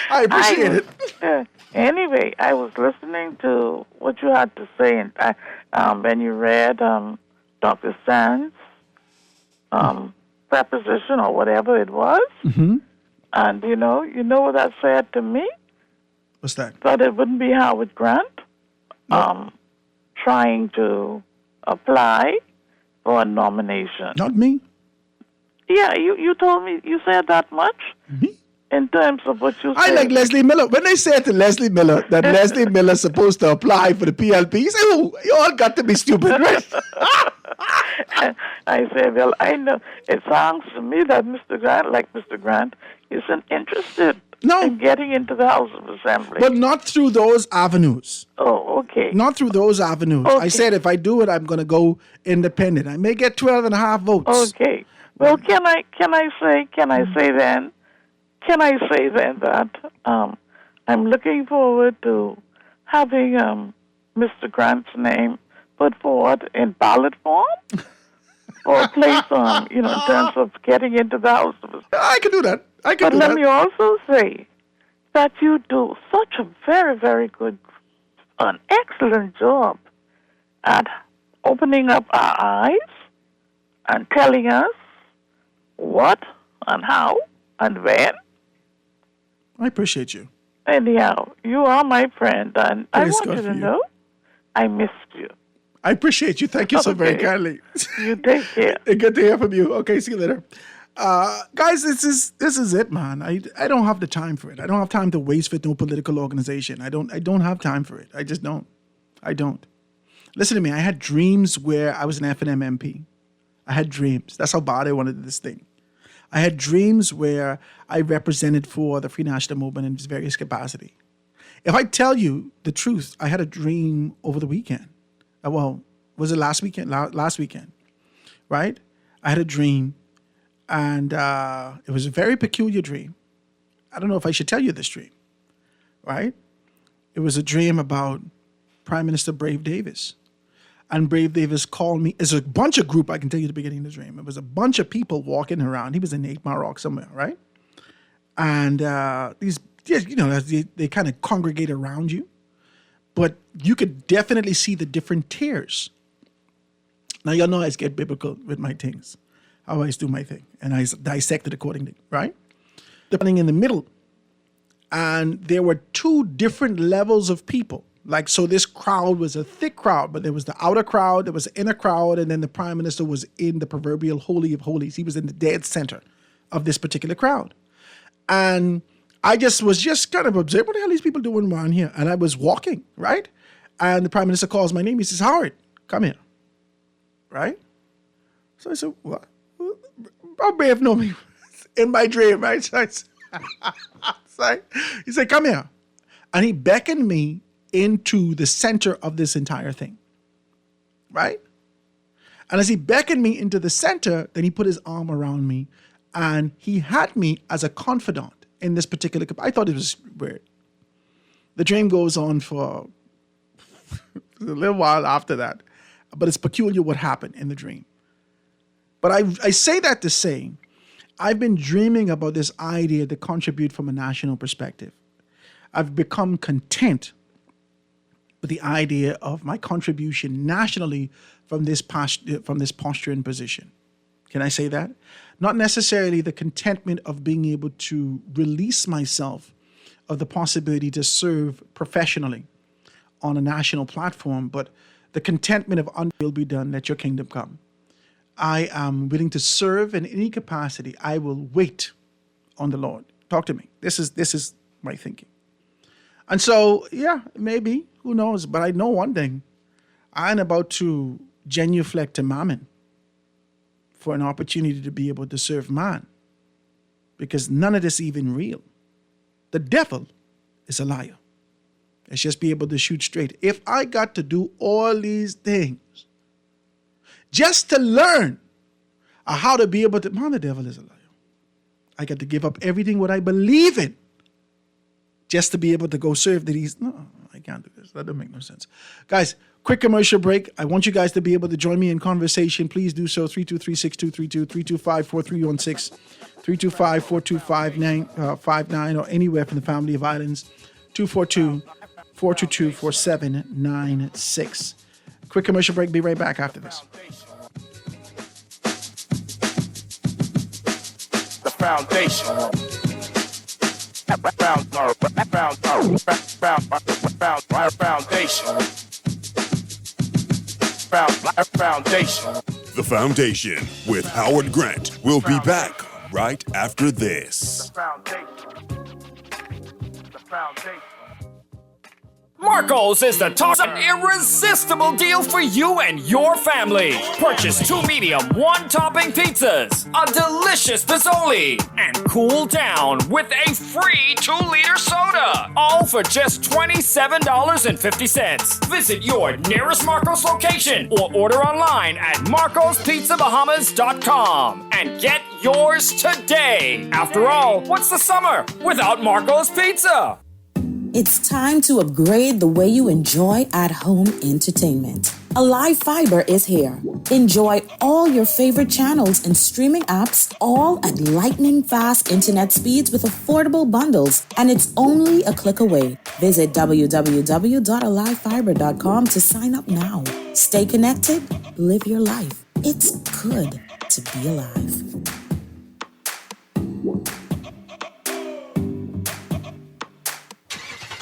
I appreciate it. Anyway, I was listening to what you had to say when you read Dr. Sands' preposition or whatever it was. Mm-hmm. And you know what that said to me? What's that? That it wouldn't be Howard Grant trying to apply for a nomination. Not me. Yeah, you told me, you said that much in terms of what you said. I like Leslie Miller. When they said to Leslie Miller that Leslie Miller's supposed to apply for the PLP, he said, oh, you all got to be stupid, right? I say, well, I know. It sounds to me that Mr. Grant, isn't interested in getting into the House of Assembly. But not through those avenues. Oh, okay. Not through those avenues. Okay. I said if I do it, I'm going to go independent. I may get 12 and a half votes. Okay. Well, can I say then that I'm looking forward to having Mr. Grant's name put forward in ballot form or placed on, in terms of getting into the House of Assembly. I can do that. But let me also say that you do such a very, very good, an excellent job at opening up our eyes and telling us what and how and when. I appreciate you. Anyhow, you are my friend, and I Praise want God you for to you. know I missed you. I appreciate you. Thank you so very Okay. kindly. You take care. Good to hear from you. Okay, see you later. Guys, this is it, man. I don't have the time for it. I don't have time to waste with no political organization. I don't have time for it. I just don't. I don't. Listen to me. I had dreams where I was an F&M MP. I had dreams. That's how bad I wanted this thing. I had dreams where I represented for the Free National Movement in its various capacity. If I tell you the truth, I had a dream over the weekend. Was it last weekend? Last weekend, right? I had a dream, and it was a very peculiar dream. I don't know if I should tell you this dream, right? It was a dream about Prime Minister Brave Davis. And Brave Davis called me. It's a bunch of group, I can tell you the beginning of the dream. It was a bunch of people walking around. He was in 8 Mile Rock somewhere, right? And they kind of congregate around you. But you could definitely see the different tiers. Now, y'all know I get biblical with my things. I always do my thing. And I dissect it accordingly, right? Depending in the middle. And there were 2 different levels of people. So this crowd was a thick crowd, but there was the outer crowd, there was the inner crowd, and then the Prime Minister was in the proverbial Holy of Holies. He was in the dead center of this particular crowd. And I was kind of observing, what the hell are these people doing around here? And I was walking, right? And the Prime Minister calls my name. He says, Howard, come here. Right? So I said, what? How brave know me in my dream, right? So he said, come here. And he beckoned me into the center of this entire thing, right? And as he beckoned me into the center, then he put his arm around me and he had me as a confidant in this particular, I thought it was weird. The dream goes on for a little while after that, but it's peculiar what happened in the dream. But I say that to say, I've been dreaming about this idea to contribute from a national perspective. I've become content with the idea of my contribution nationally from this posture and position. Can I say that? Not necessarily the contentment of being able to release myself of the possibility to serve professionally on a national platform, but the contentment of will be done, let your kingdom come. I am willing to serve in any capacity. I will wait on the Lord. Talk to me. This is my thinking. And so, yeah, maybe, who knows? But I know one thing. I ain't about to genuflect to mammon for an opportunity to be able to serve man, because none of this is even real. The devil is a liar. Let's just be able to shoot straight. If I got to do all these things just to learn how to be able to, man, the devil is a liar. I got to give up everything what I believe in just to be able to go serve these. No, can't do this. That doesn't make no sense. Guys, quick commercial break. I want you guys to be able to join me in conversation. Please do so. 323-6232, 325-4316, 325-425-59, or anywhere from the family of islands, 242-422-4796. Quick commercial break. Be right back after this. The foundation. Foundation. The Foundation with Howard Grant. We'll be back right after this. Marco's is the top irresistible deal for you and your family. Purchase 2 medium, 1 topping pizzas, a delicious Pizzoli, and cool down with a free 2-liter soda. All for just $27.50. Visit your nearest Marco's location or order online at marcospizzabahamas.com and get yours today. After all, what's the summer without Marco's Pizza? It's time to upgrade the way you enjoy at-home entertainment. Alive Fiber is here. Enjoy all your favorite channels and streaming apps, all at lightning-fast internet speeds with affordable bundles, and it's only a click away. Visit www.alivefiber.com to sign up now. Stay connected, live your life. It's good to be alive.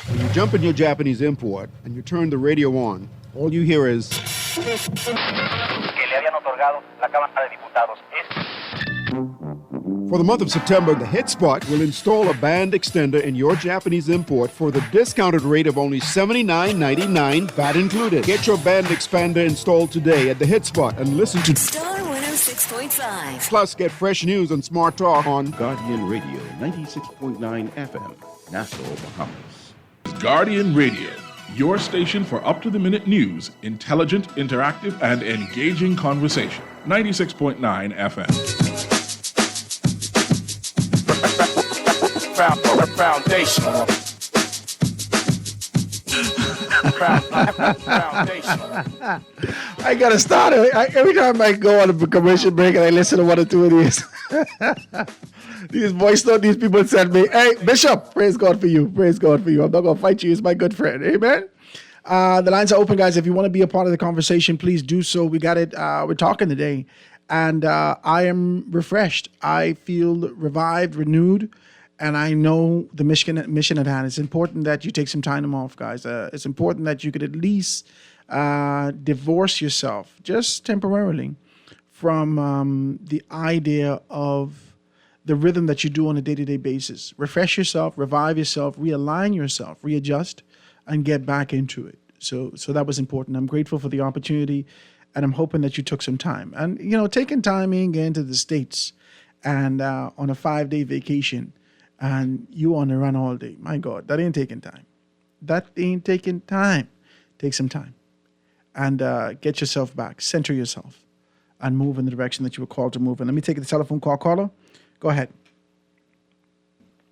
When you jump in your Japanese import and you turn the radio on, all you hear is... For the month of September, the Hit Spot will install a band extender in your Japanese import for the discounted rate of only $79.99, VAT included. Get your band expander installed today at the Hit Spot and listen to Star 106.5. Plus, get fresh news and smart talk on Guardian Radio 96.9 FM, Nassau, Bahamas. Guardian Radio, your station for up-to-the-minute news, intelligent, interactive, and engaging conversation. 96.9 FM. Foundation. I gotta start it. Every time I go on a commercial break and I listen to one or two of these, these voice notes these people send me. Hey, Bishop, praise God for you. Praise God for you. I'm not gonna fight you. He's my good friend. Amen. The lines are open, guys. If you want to be a part of the conversation, please do so. We got it. We're talking today, and I am refreshed. I feel revived, renewed. And I know the mission at hand. It's important that you take some time off, guys. It's important that you could at least divorce yourself, just temporarily, from the idea of the rhythm that you do on a day-to-day basis. Refresh yourself, revive yourself, realign yourself, readjust, and get back into it. So that was important. I'm grateful for the opportunity, and I'm hoping that you took some time. And, you know, taking time into the States and on a 5-day vacation, and you on the run all day. My God, that ain't taking time. That ain't taking time. Take some time and get yourself back. Center yourself and move in the direction that you were called to move in. Let me take the telephone call. Caller, go ahead.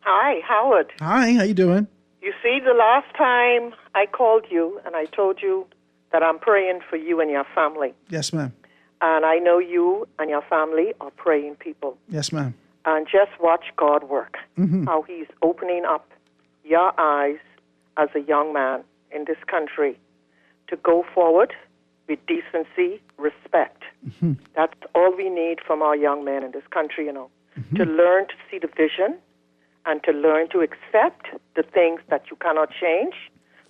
Hi, Howard. Hi, how you doing? You see, the last time I called you and I told you that I'm praying for you and your family. Yes, ma'am. And I know you and your family are praying people. Yes, ma'am. And just watch God work, how he's opening up your eyes as a young man in this country to go forward with decency, respect. That's all we need from our young men in this country, you know, to learn to see the vision and to learn to accept the things that you cannot change,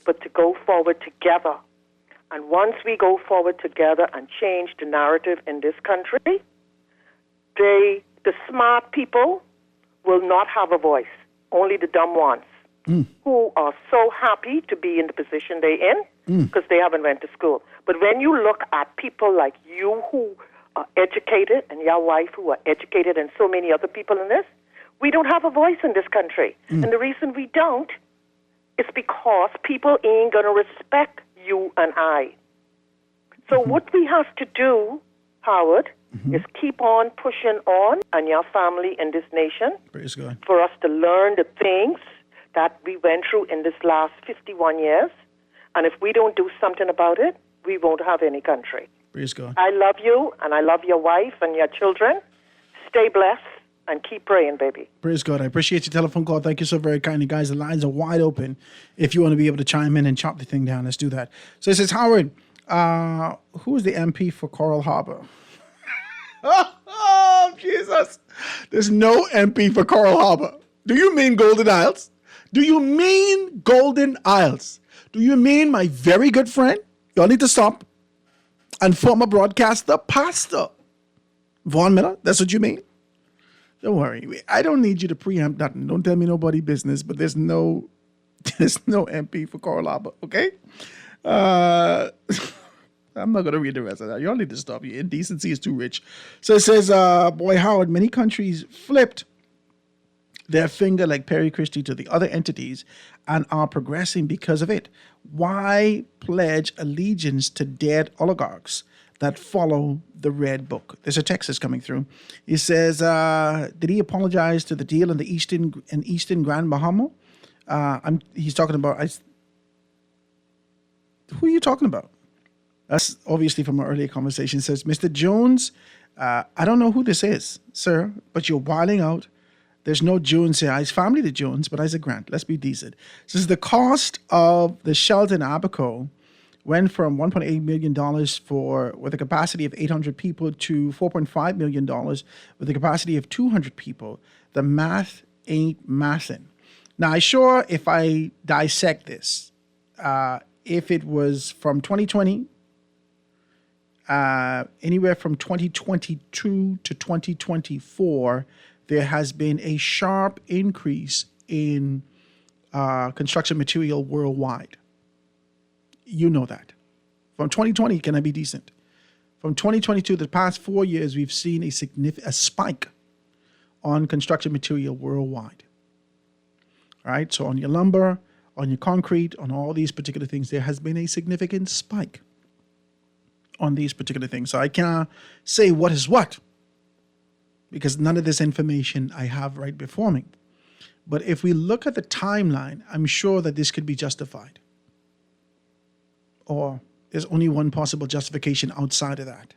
but to go forward together. And once we go forward together and change the narrative in this country, the smart people will not have a voice, only the dumb ones who are so happy to be in the position they're in because they haven't went to school. But when you look at people like you who are educated and your wife who are educated and so many other people in this, we don't have a voice in this country. And the reason we don't is because people ain't going to respect you and I. So what we have to do, Howard, is keep on pushing on and your family in this nation. Praise God. For us to learn the things that we went through in this last 51 years And if we don't do something about it, we won't have any country. Praise God. I love you, and I love your wife and your children. Stay blessed and keep praying, baby. Praise God. I appreciate your telephone call. Thank you so very kindly, guys. The lines are wide open. If you want to be able to chime in and chop the thing down, let's do that. So it says, Howard, who is the MP for Coral Harbor? Oh, Jesus. There's no MP for Coral Harbor. Do you mean Golden Isles? Do you mean Golden Isles? Do you mean my very good friend? Y'all need to stop. And former broadcaster, Pastor Vaughn Miller? That's what you mean? Don't worry. I don't need you to preempt nothing. Don't tell me nobody business, but there's no MP for Coral Harbor, okay? I'm not going to read the rest of that. Y'all need to stop. Your indecency is too rich. So it says, boy, Howard, many countries flipped their finger like Perry Christie to the other entities and are progressing because of it. Why pledge allegiance to dead oligarchs that follow the Red Book? There's a text that's coming through. He says, did he apologize to the deal in the Eastern Grand Bahama? He's talking about, who are you talking about? That's obviously from our earlier conversation. It says, Mr. Jones, I don't know who this is, sir, but you're wilding out. There's no Jones here. I's family the Jones, but I's a Grant. Let's be decent. This is the cost of the Shelton Abaco went from $1.8 million with a capacity of 800 people to $4.5 million with a capacity of 200 people. The math ain't mathing. Now, sure, if I dissect this, if it was from 2020, anywhere from 2022 to 2024, there has been a sharp increase in construction material worldwide. You know that. From 2020, can I be decent? From 2022, the past 4 years, we've seen a spike on construction material worldwide. All right, so on your lumber, on your concrete, on all these particular things, there has been a significant spike on these particular things. So I can't say what is what, because none of this information I have right before me. But if we look at the timeline, I'm sure that this could be justified. Or there's only one possible justification outside of that.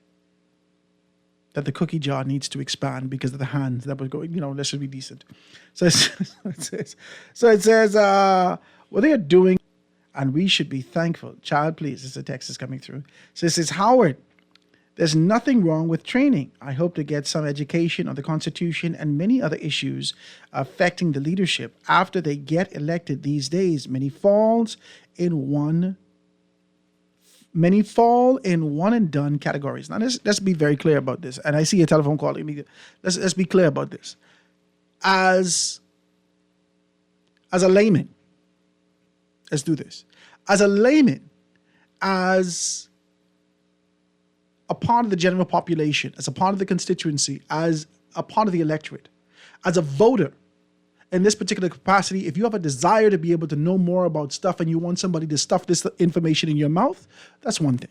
That the cookie jar needs to expand because of the hands that were going, let's just be decent. So it says, what they are doing, and we should be thankful. Child, please, this is a text that's coming through. So it says, Howard, there's nothing wrong with training. I hope to get some education on the Constitution and many other issues affecting the leadership after they get elected these days. Many fall in one and done categories. Now, let's be very clear about this. And I see a telephone call. Let's be clear about this. As a layman, let's do this. As a layman, as a part of the general population, as a part of the constituency, as a part of the electorate, as a voter, in this particular capacity, if you have a desire to be able to know more about stuff and you want somebody to stuff this information in your mouth, that's one thing.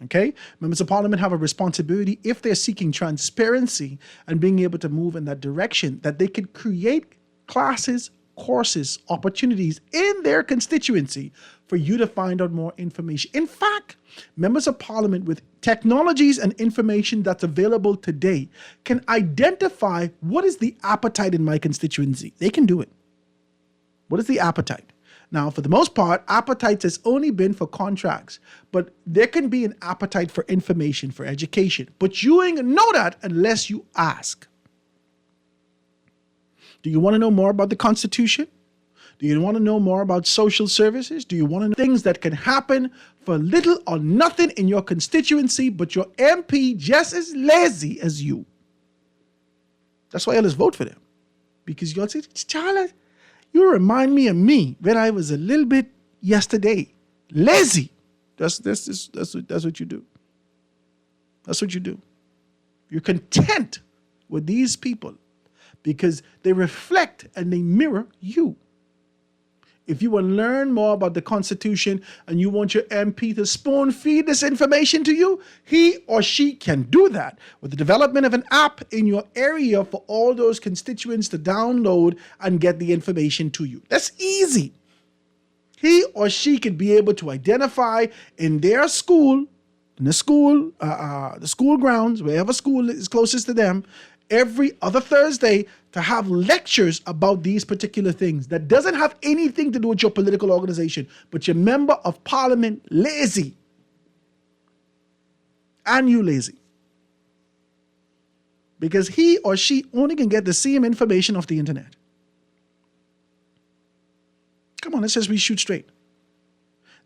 Okay? Members of Parliament have a responsibility, if they're seeking transparency and being able to move in that direction, that they could create classes, courses, opportunities in their constituency for you to find out more information. In fact, members of Parliament with technologies and information that's available today can identify what is the appetite in my constituency. They can do it. What is the appetite? Now, for the most part, appetite has only been for contracts, but there can be an appetite for information, for education. But you ain't gonna know that unless you ask. Do you want to know more about the Constitution? Do you want to know more about social services? Do you want to know things that can happen for little or nothing in your constituency, but your MP just as lazy as you? That's why I always vote for them. Because you'll say, Charlotte, you remind me of me when I was a little bit yesterday. Lazy. That's what you do. That's what you do. You're content with these people because they reflect and they mirror you. If you want to learn more about the Constitution and you want your MP to spoon feed this information to you, he or she can do that with the development of an app in your area for all those constituents to download and get the information to you. That's easy. he or she could be able to identify in their school, the school grounds, wherever school is closest to them, every other Thursday to have lectures about these particular things that doesn't have anything to do with your political organization, but your member of parliament lazy. And you lazy. Because he or she only can get the same information off the internet. Come on, let's just shoot straight.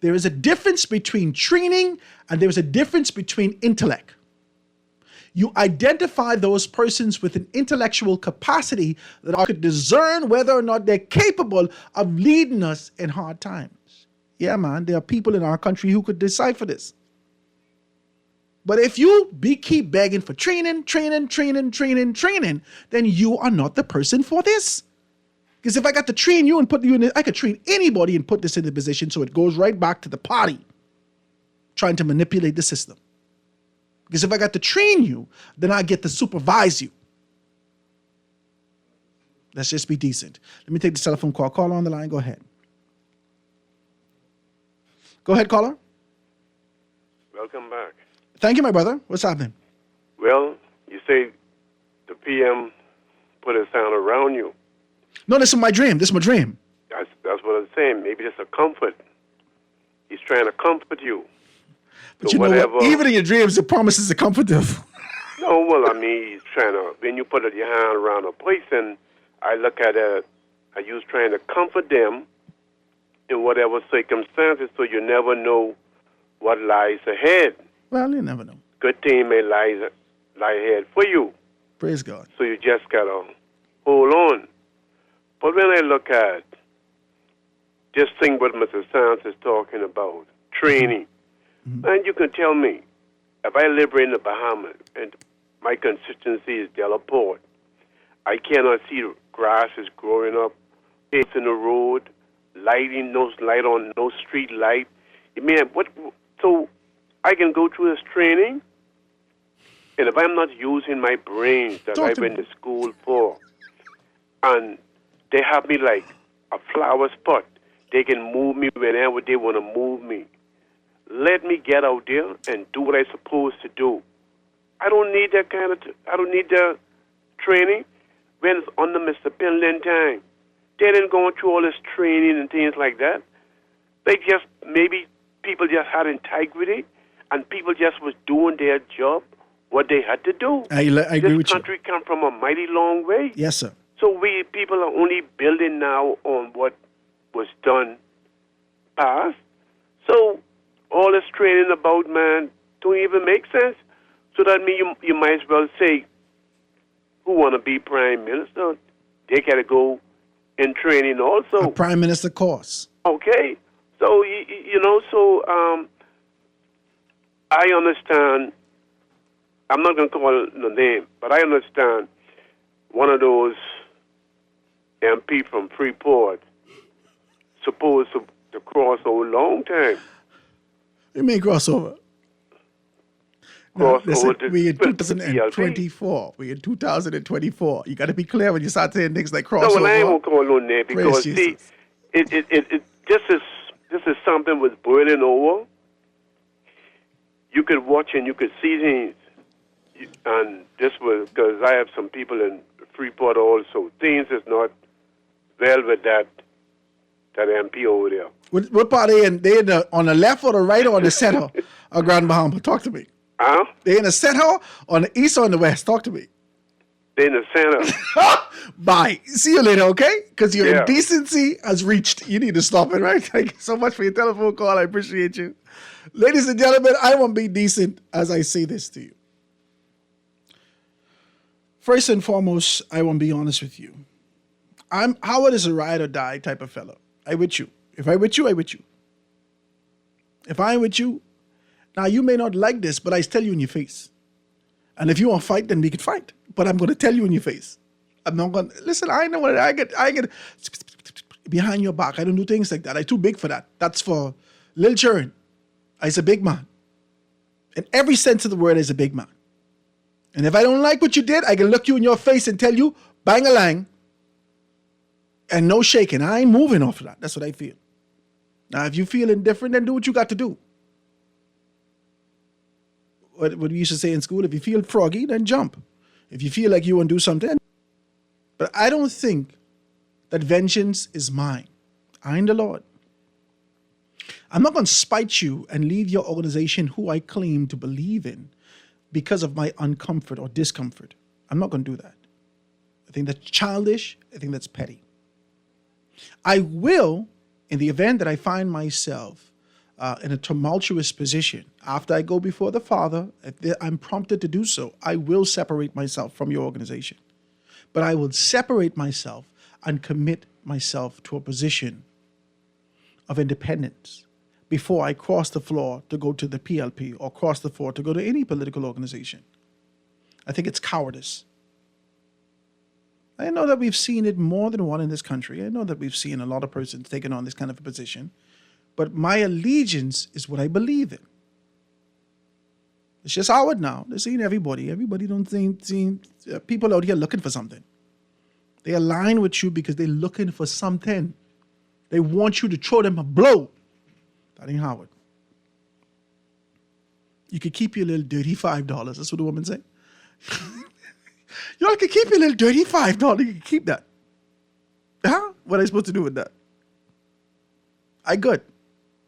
There is a difference between training and there is a difference between intellect. You identify those persons with an intellectual capacity that could discern whether or not they're capable of leading us in hard times. Yeah, man, there are people in our country who could decipher this. But if you keep begging for training, then you are not the person for this. Because if I got to train you and put you in it, I could train anybody and put this in the position so it goes right back to the party trying to manipulate the system. Because if I got to train you, then I get to supervise you. Let's just be decent. Let me take the telephone call. Caller on the line, go ahead. Go ahead, caller. Welcome back. Thank you, my brother. What's happening? Well, you say the PM put a sound around you. No, this is my dream. This is my dream. That's what I'm saying. Maybe it's a comfort. He's trying to comfort you. But so you know what? Even in your dreams, it promises to comfort them. No, well, I mean, he's trying to, when you put your hand around a person, I look at it, I use trying to comfort them in whatever circumstances so you never know what lies ahead. Well, you never know. Good thing may lie ahead for you. Praise God. So you just got to hold on. But when I look at this thing what Mr. Sands is talking about, training, and you can tell me, if I live in the Bahamas and my constituency is Delaport, I cannot see the grass is growing up, it's in the road, lighting, no light on, no street light. You mean, what? So I can go through this training, and if I'm not using my brains that I've been to school for, and they have me like a flower spot, they can move me whenever they want to move me. Let me get out there and do what I'm supposed to do. I don't need that kind of, I don't need the training when it's under Mr. Pendleton time. They didn't go through all this training and things like that. They just, maybe people just had integrity and people just was doing their job, what they had to do. I agree with you. This country come from a mighty long way. Yes, sir. So we people are only building now on what was done past. So all this training about, man, don't even make sense. So that means you might as well say, who want to be prime minister? They got to go in training also. A prime minister course. Okay. So, I understand. I'm not going to call the name, but I understand one of those MP from Freeport supposed to cross over a long time. You mean crossover? No, we in 2024. We in 2024. You got to be clear when you start saying things like crossover. No, well, I ain't gonna call no name because see, this is something was boiling over. You could watch and you could see things, and this was because I have some people in Freeport also. Things is not well with that MP over there. What part are they in? They on the left or the right or on the center of Grand Bahama? Talk to me. Huh? They in the center, on the east or on the west? Talk to me. They in the center. Bye. See you later, okay? Because your indecency has reached. You need to stop it, right? Thank you so much for your telephone call. I appreciate you. Ladies and gentlemen, I won't be decent as I say this to you. First and foremost, I won't be honest with you. Howard is a ride or die type of fellow. I with you. If I with you, I with you. If I ain't with you, now you may not like this, but I tell you in your face. And if you want to fight, then we can fight. But I'm going to tell you in your face. I'm not going to, listen, I know what I get behind your back. I don't do things like that. I'm too big for that. That's for Lil Churn. I's a big man. In every sense of the word, I's a big man. And if I don't like what you did, I can look you in your face and tell you, bang-a-lang, and no shaking. I ain't moving off of that. That's what I feel. Now, if you feel indifferent, then do what you got to do. What we used to say in school, if you feel froggy, then jump. If you feel like you want to do something. But I don't think that vengeance is mine. I am the Lord. I'm not going to spite you and leave your organization who I claim to believe in because of my uncomfort or discomfort. I'm not going to do that. I think that's childish. I think that's petty. I will, in the event that I find myself in a tumultuous position, after I go before the Father, if I'm prompted to do so, I will separate myself from your organization. But I will separate myself and commit myself to a position of independence before I cross the floor to go to the PLP or cross the floor to go to any political organization. I think it's cowardice. I know that we've seen it more than one in this country. I know that we've seen a lot of persons taking on this kind of a position. But my allegiance is what I believe in. It's just Howard now. They're seeing everybody. Everybody don't think people out here looking for something. They align with you because they're looking for something. They want you to throw them a blow. That ain't Howard. You could keep your little dirty $5. That's what the woman say. Y'all can keep your little dirty $5. You can keep that. Huh? What are I supposed to do with that? I good.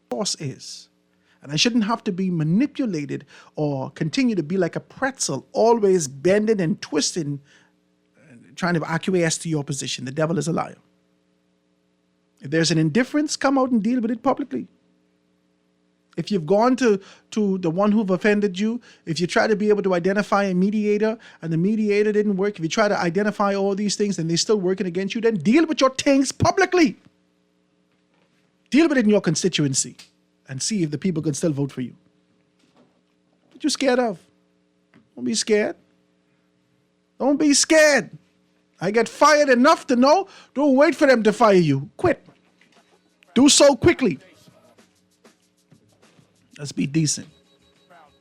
Force is. And I shouldn't have to be manipulated or continue to be like a pretzel, always bending and twisting, trying to acquiesce to your position. The devil is a liar. If there's an indifference, come out and deal with it publicly. If you've gone to the one who've offended you, if you try to be able to identify a mediator and the mediator didn't work, if you try to identify all these things and they're still working against you, then deal with your things publicly. Deal with it in your constituency and see if the people can still vote for you. What you scared of? Don't be scared. Don't be scared. I get fired enough to know. Don't wait for them to fire you. Quit. Do so quickly. Let's be decent.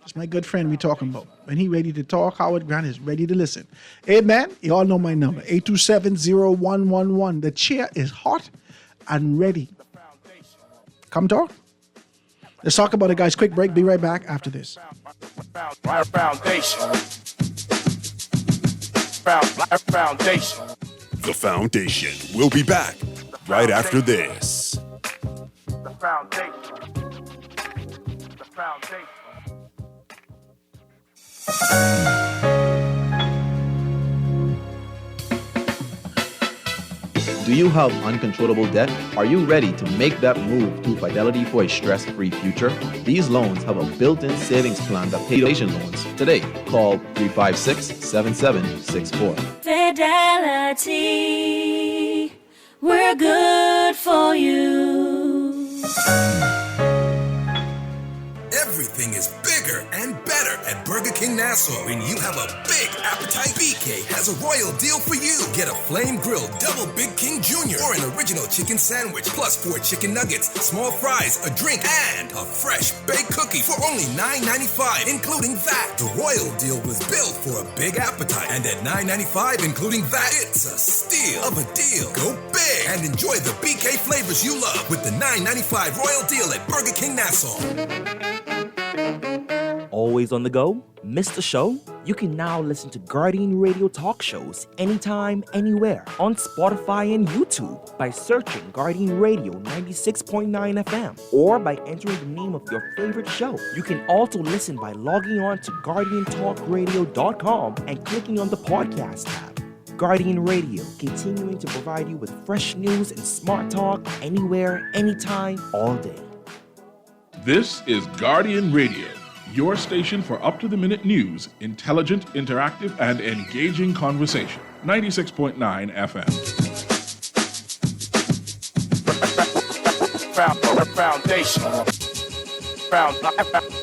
That's my good friend we talking about. When he ready to talk, Howard Grant is ready to listen. Amen. You all know my number, 827-0111. The chair is hot and ready. Come talk. Let's talk about it, guys. Quick break. Be right back after this. Foundation. Foundation. The Foundation will be back right after this. The foundation. The foundation. Do you have uncontrollable debt? Are you ready to make that move to Fidelity for a stress-free future? These loans have a built-in savings plan that pays education loans. Today, call 356-7764. Fidelity, we're good for you. Everything is bigger and better at Burger King Nassau. When you have a big appetite, BK has a royal deal for you. Get a flame grilled double Big King Jr. or an original chicken sandwich, plus 4 chicken nuggets, small fries, a drink, and a fresh baked cookie for only $9.95, including that. The royal deal was built for a big appetite, and at $9.95, including that, it's a steal of a deal. Go big and enjoy the BK flavors you love with the $9.95 royal deal at Burger King Nassau. Always on the go? Missed the show? You can now listen to Guardian Radio talk shows anytime, anywhere on Spotify and YouTube by searching Guardian Radio 96.9 FM or by entering the name of your favorite show. You can also listen by logging on to GuardianTalkRadio.com and clicking on the podcast tab. Guardian Radio, continuing to provide you with fresh news and smart talk anywhere, anytime, all day. This is Guardian Radio, your station for up-to-the-minute news, intelligent, interactive, and engaging conversation. 96.9 FM.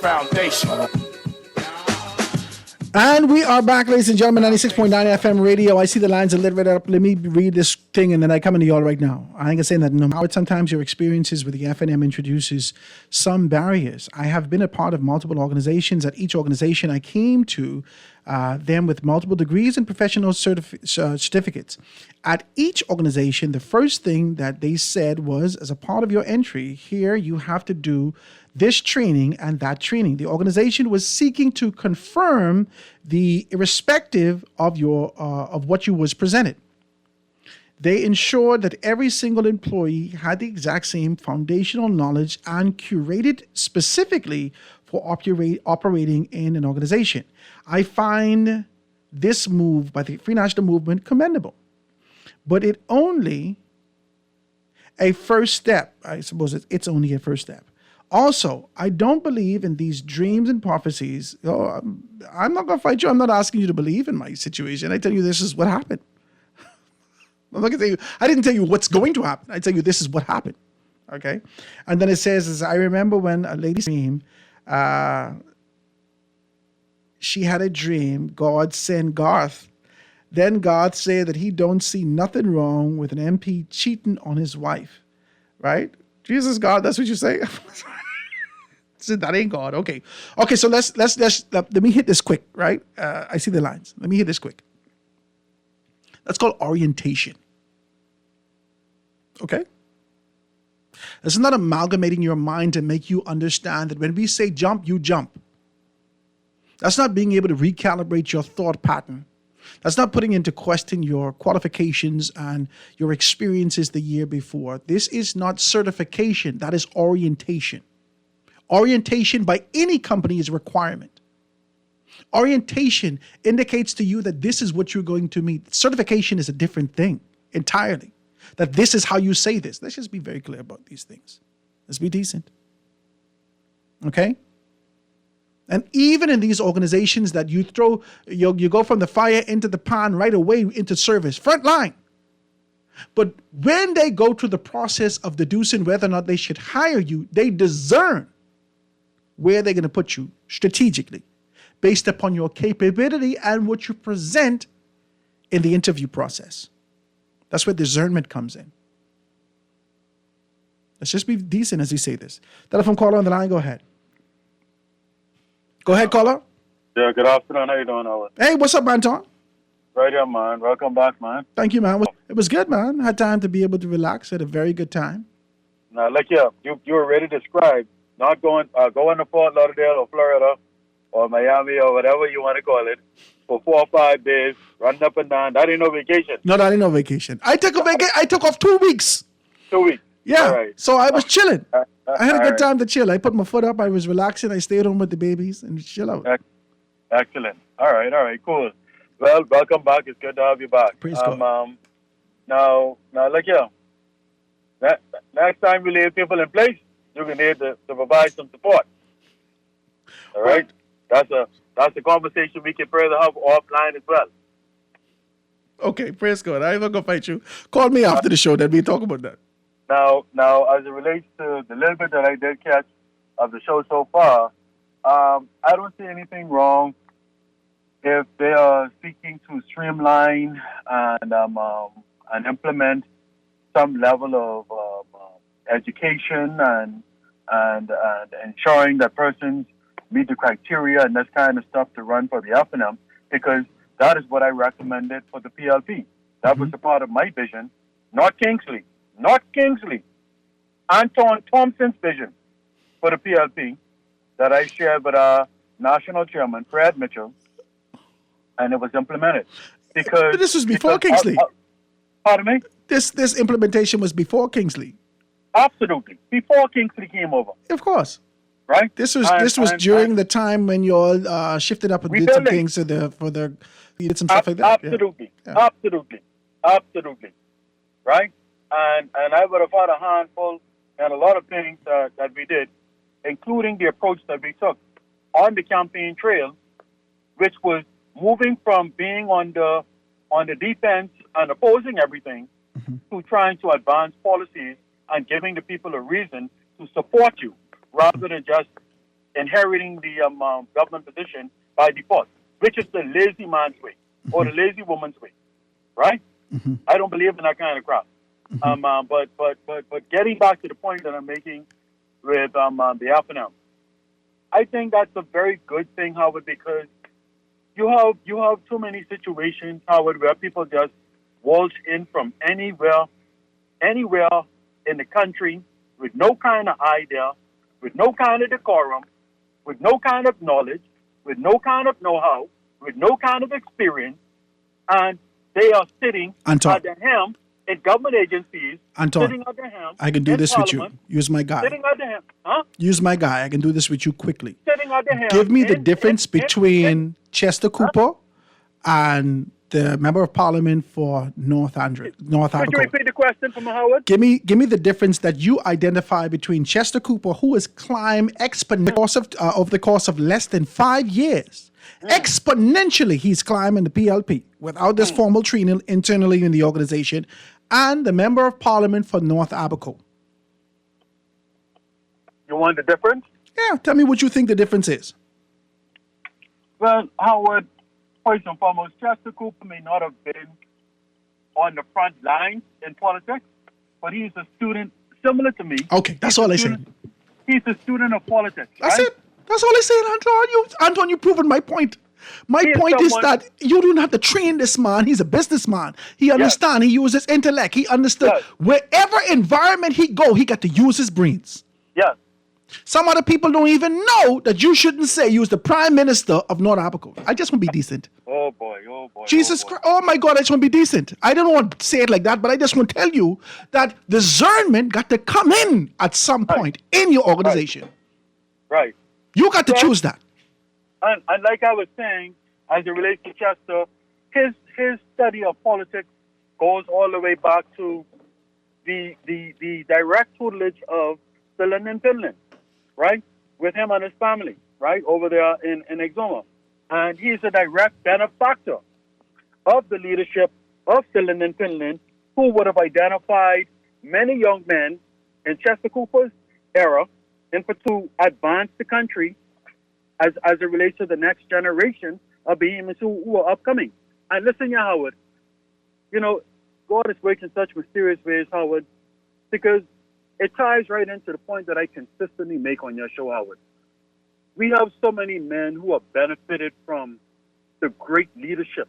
Foundation. And we are back, ladies and gentlemen, 96.9 FM radio. I see the lines a little bit up. Let me read this thing and then I come into y'all right now. I ain't gonna say that no more. Sometimes your experiences with the FNM introduces some barriers. I have been a part of multiple organizations. At each organization I came to them with multiple degrees and professional certificates. At each organization, the first thing that they said was, as a part of your entry, here you have to do this training and that training. The organization was seeking to confirm the irrespective of your of what you was presented. They ensured that every single employee had the exact same foundational knowledge and curated specifically for operating in an organization. I find this move by the Free National Movement commendable, but it only a first step. I suppose it's only a first step. Also, I don't believe in these dreams and prophecies. Oh, I'm not going to fight you. I'm not asking you to believe in my situation. I tell you this is what happened. I'm not going to tell you, I didn't tell you what's going to happen. I tell you this is what happened. Okay? And then it says, I remember when a lady dream, she had a dream, God sent Garth. Then God said that he don't see nothing wrong with an MP cheating on his wife. Right? Jesus, God, that's what you say? That ain't God. Okay. Okay, so let me hit this quick, right? I see the lines. Let me hit this quick. That's called orientation. Okay? This is not amalgamating your mind to make you understand that when we say jump, you jump. That's not being able to recalibrate your thought pattern. That's not putting into question your qualifications and your experiences the year before. This is not certification. That is orientation. Orientation by any company is a requirement. Orientation indicates to you that this is what you're going to meet. Certification is a different thing entirely. That this is how you say this. Let's just be very clear about these things. Let's be decent. Okay? And even in these organizations that you go from the fire into the pan right away into service, front line. But when they go through the process of deducing whether or not they should hire you, they discern where they're going to put you strategically based upon your capability and what you present in the interview process. That's where discernment comes in. Let's just be decent as we say this. Telephone caller on the line, go ahead. Go ahead, caller. Yeah, good afternoon. How you doing, Howard? Hey, what's up, Anton? Right here, man. Welcome back, man. Thank you, man. It was good, man. I had time to be able to relax. Had a very good time. Now, look here. You were ready to describe not going to Fort Lauderdale or Florida or Miami or whatever you want to call it for 4 or 5 days, running up and down. That ain't no vacation. No, that ain't no vacation. I took off 2 weeks. 2 weeks. Yeah. All right. So I was chilling. I had a good right. time to chill. I put my foot up. I was relaxing. I stayed home with the babies and chill out. Excellent. All right, cool. Well, welcome back. It's good to have you back. Praise God. Now, look here. Next time we leave people in place, you're going to need to provide some support. All right? That's a conversation we can further have offline as well. Okay, praise God. I'm not going to fight you. Call me after the show, then we talk about that. Now, as it relates to the little bit that I did catch of the show so far, I don't see anything wrong if they are seeking to streamline and implement some level of education and ensuring that persons meet the criteria and this kind of stuff to run for the FNM, because that is what I recommended for the PLP. That was a part of my vision, not Kingsley. Anton Thompson's vision for the PLP that I shared with our national chairman, Fred Mitchell, and it was implemented. But this was before Kingsley. Pardon me? This implementation was before Kingsley. Absolutely. Before Kingsley came over. Of course. Right? This was during the time when you all shifted up and did some things you did some stuff like that. Absolutely. Yeah. Absolutely. Right? And I would have had a handful and a lot of things that we did, including the approach that we took on the campaign trail, which was moving from being on the defense and opposing everything to trying to advance policies and giving the people a reason to support you rather than just inheriting the government position by default. which is the lazy man's way or the lazy woman's way, right? I don't believe in that kind of crap. But getting back to the point that I'm making with the FNM, I think that's a very good thing, Howard, because you have too many situations, Howard, where people just waltz in from anywhere in the country with no kind of idea, with no kind of decorum, with no kind of knowledge, with no kind of know-how, with no kind of experience, and they are sitting Anton. at the helm in government agencies, Anton, sitting at the helm I can do in this with you. Parliament, Use my guy. sitting at the helm, huh? Use my guy. I can do this with you quickly. Sitting at the helm. Give me the in- difference between Chester Cooper and the member of parliament for North Could you Abaco. repeat the question from Howard? Give me the difference that you identify between Chester Cooper, who has climbed exponentially over the course of less than 5 years. Exponentially, he's climbing the PLP without this formal training internally in the organization, and the member of parliament for North Abaco. You want the difference? Yeah, tell me what you think the difference is. Well, Howard, first and foremost, Chester Cooper may not have been on the front lines in politics, but he's a student similar to me. Okay, that's all I say. He's a student of politics. That's right? it. That's all I say, Anton. You've proven my point. My He is point is someone- that you don't have to train this man. He's a businessman. He understands. He uses intellect. He understood wherever environment he go, he got to use his brains. Yes. Some other people don't even know that you shouldn't say you was the prime minister of North Abaco. I just want to be decent. Oh boy. Jesus Christ. Oh my God, I just want to be decent. I don't want to say it like that, but I just want to tell you that discernment got to come in at some point in your organization. Right. You got to choose that. And like I was saying, as it relates to Chester, his study of politics goes all the way back to the direct tutelage of the London Finland, right? With him and his family, right? Over there in Exuma. And he's a direct benefactor of the leadership of Finland and Finland, who would have identified many young men in Chester Cooper's era and to advance the country as it relates to the next generation of behemoths who are upcoming. And listen, yeah, Howard, you know, God is working in such mysterious ways, Howard, because it ties right into the point that I consistently make on your show, Howard. We have so many men who have benefited from the great leadership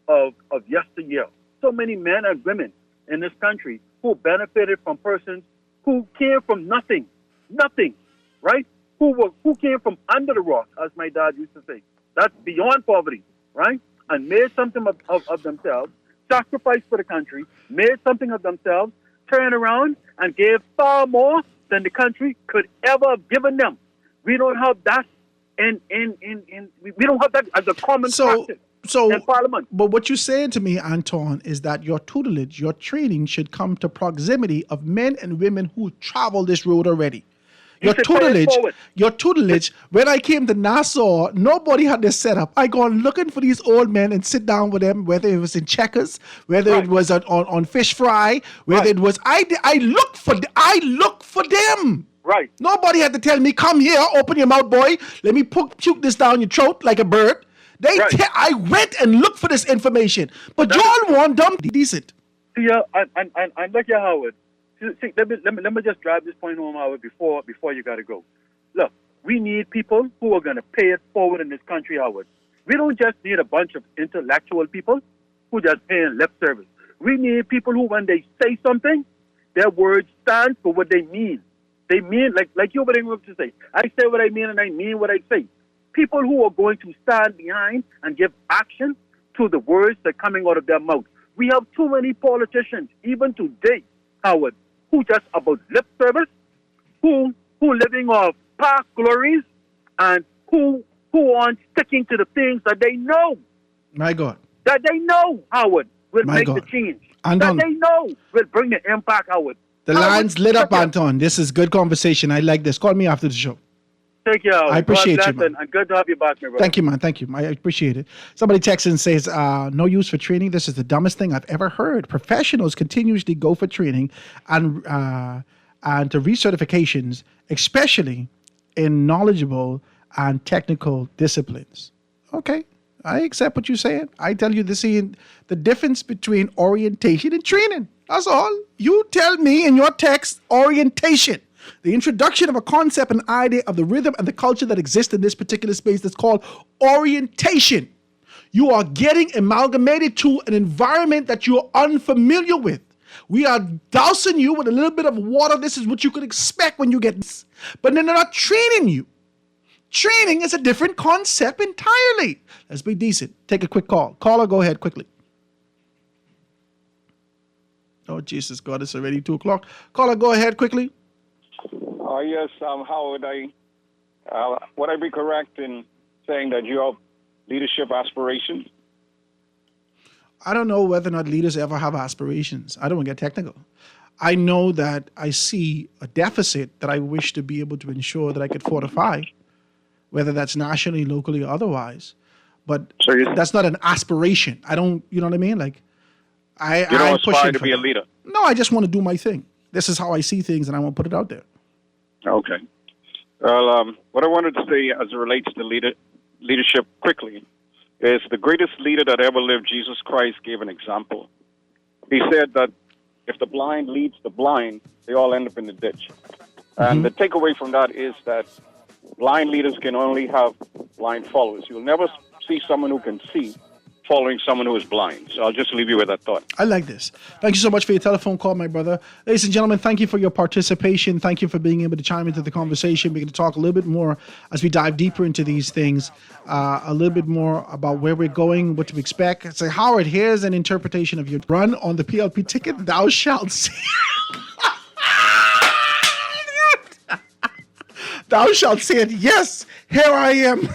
of yesteryear. So many men and women in this country who benefited from persons who came from nothing, right? Who came from under the rock, as my dad used to say. That's beyond poverty, right? And made something of themselves, sacrificed for the country, made something of themselves, turned around and gave far more than the country could ever have given them. We don't have that we don't have that as a common practice in Parliament. But what you're saying to me, Anton, is that your tutelage, your training should come to proximity of men and women who travel this road already. Your tutelage, when I came to Nassau, nobody had this set up. I go looking for these old men and sit down with them, whether it was in Checkers, whether it was on Fish Fry, whether it was, I look for them. Right. Nobody had to tell me, come here, open your mouth, boy. Let me puke this down your throat like a bird. I went and looked for this information. But you all want them decent. Yeah, and look here, Howard. See, let me just drive this point home, Howard, before you got to go. Look, we need people who are going to pay it forward in this country, Howard. We don't just need a bunch of intellectual people who just paying lip service. We need people who, when they say something, their words stand for what they mean. They mean, like you were able to say, I say what I mean and I mean what I say. People who are going to stand behind and give action to the words that are coming out of their mouth. We have too many politicians, even today, Howard, who just about lip service, who living off past glories, and who aren't sticking to the things that they know. My God. That they know, Howard, will make the change. And that they know will bring the impact, Howard. The line's lit up, Anton. This is good conversation. I like this. Call me after the show. Take care. I appreciate you, man. And good to have you back, my brother. Thank you, man. Thank you. I appreciate it. Somebody texts and says, no use for training. This is the dumbest thing I've ever heard. Professionals continuously go for training and to recertifications, especially in knowledgeable and technical disciplines. Okay. I accept what you're saying. I tell you the difference between orientation and training. That's all. You tell me in your text, orientation. The introduction of a concept and idea of the rhythm and the culture that exists in this particular space that's called orientation. You are getting amalgamated to an environment that you're unfamiliar with. We are dousing you with a little bit of water. This is what you could expect when you get this. But then they're not training you. Training is a different concept entirely. Let's be decent. Take a quick call. Caller, go ahead quickly. Oh, Jesus God, it's already 2 o'clock. Caller, go ahead quickly. Yes, how would I be correct in saying that you have leadership aspirations? I don't know whether or not leaders ever have aspirations. I don't want to get technical. I know that I see a deficit that I wish to be able to ensure that I could fortify, whether that's nationally, locally, or otherwise. But that's not an aspiration. I don't, you know what I mean? Like, you don't aspire to be a leader? No, I just want to do my thing. This is how I see things, and I want to put it out there. Okay. Well, what I wanted to say as it relates to leadership quickly is the greatest leader that ever lived, Jesus Christ, gave an example. He said that if the blind leads the blind, they all end up in the ditch. And the takeaway from that is that blind leaders can only have blind followers. You'll never see someone who can see following someone who is blind. So I'll just leave you with that thought. I like this. Thank you so much for your telephone call, my brother. Ladies and gentlemen, thank you for your participation. Thank you for being able to chime into the conversation. We're going to talk a little bit more as we dive deeper into these things, a little bit more about where we're going, what to expect. Say, Howard, here's an interpretation of your run on the PLP ticket. Thou shalt see. Thou shalt say it. Yes, here I am.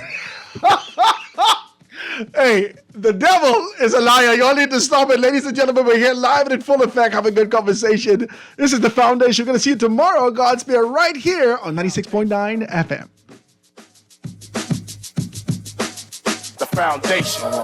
Hey, the devil is a liar. You all need to stop it. Ladies and gentlemen, we're here live and in full effect, having a good conversation. This is The Foundation. We're going to see you tomorrow, God's Spirit, right here on 96.9 FM. The Foundation.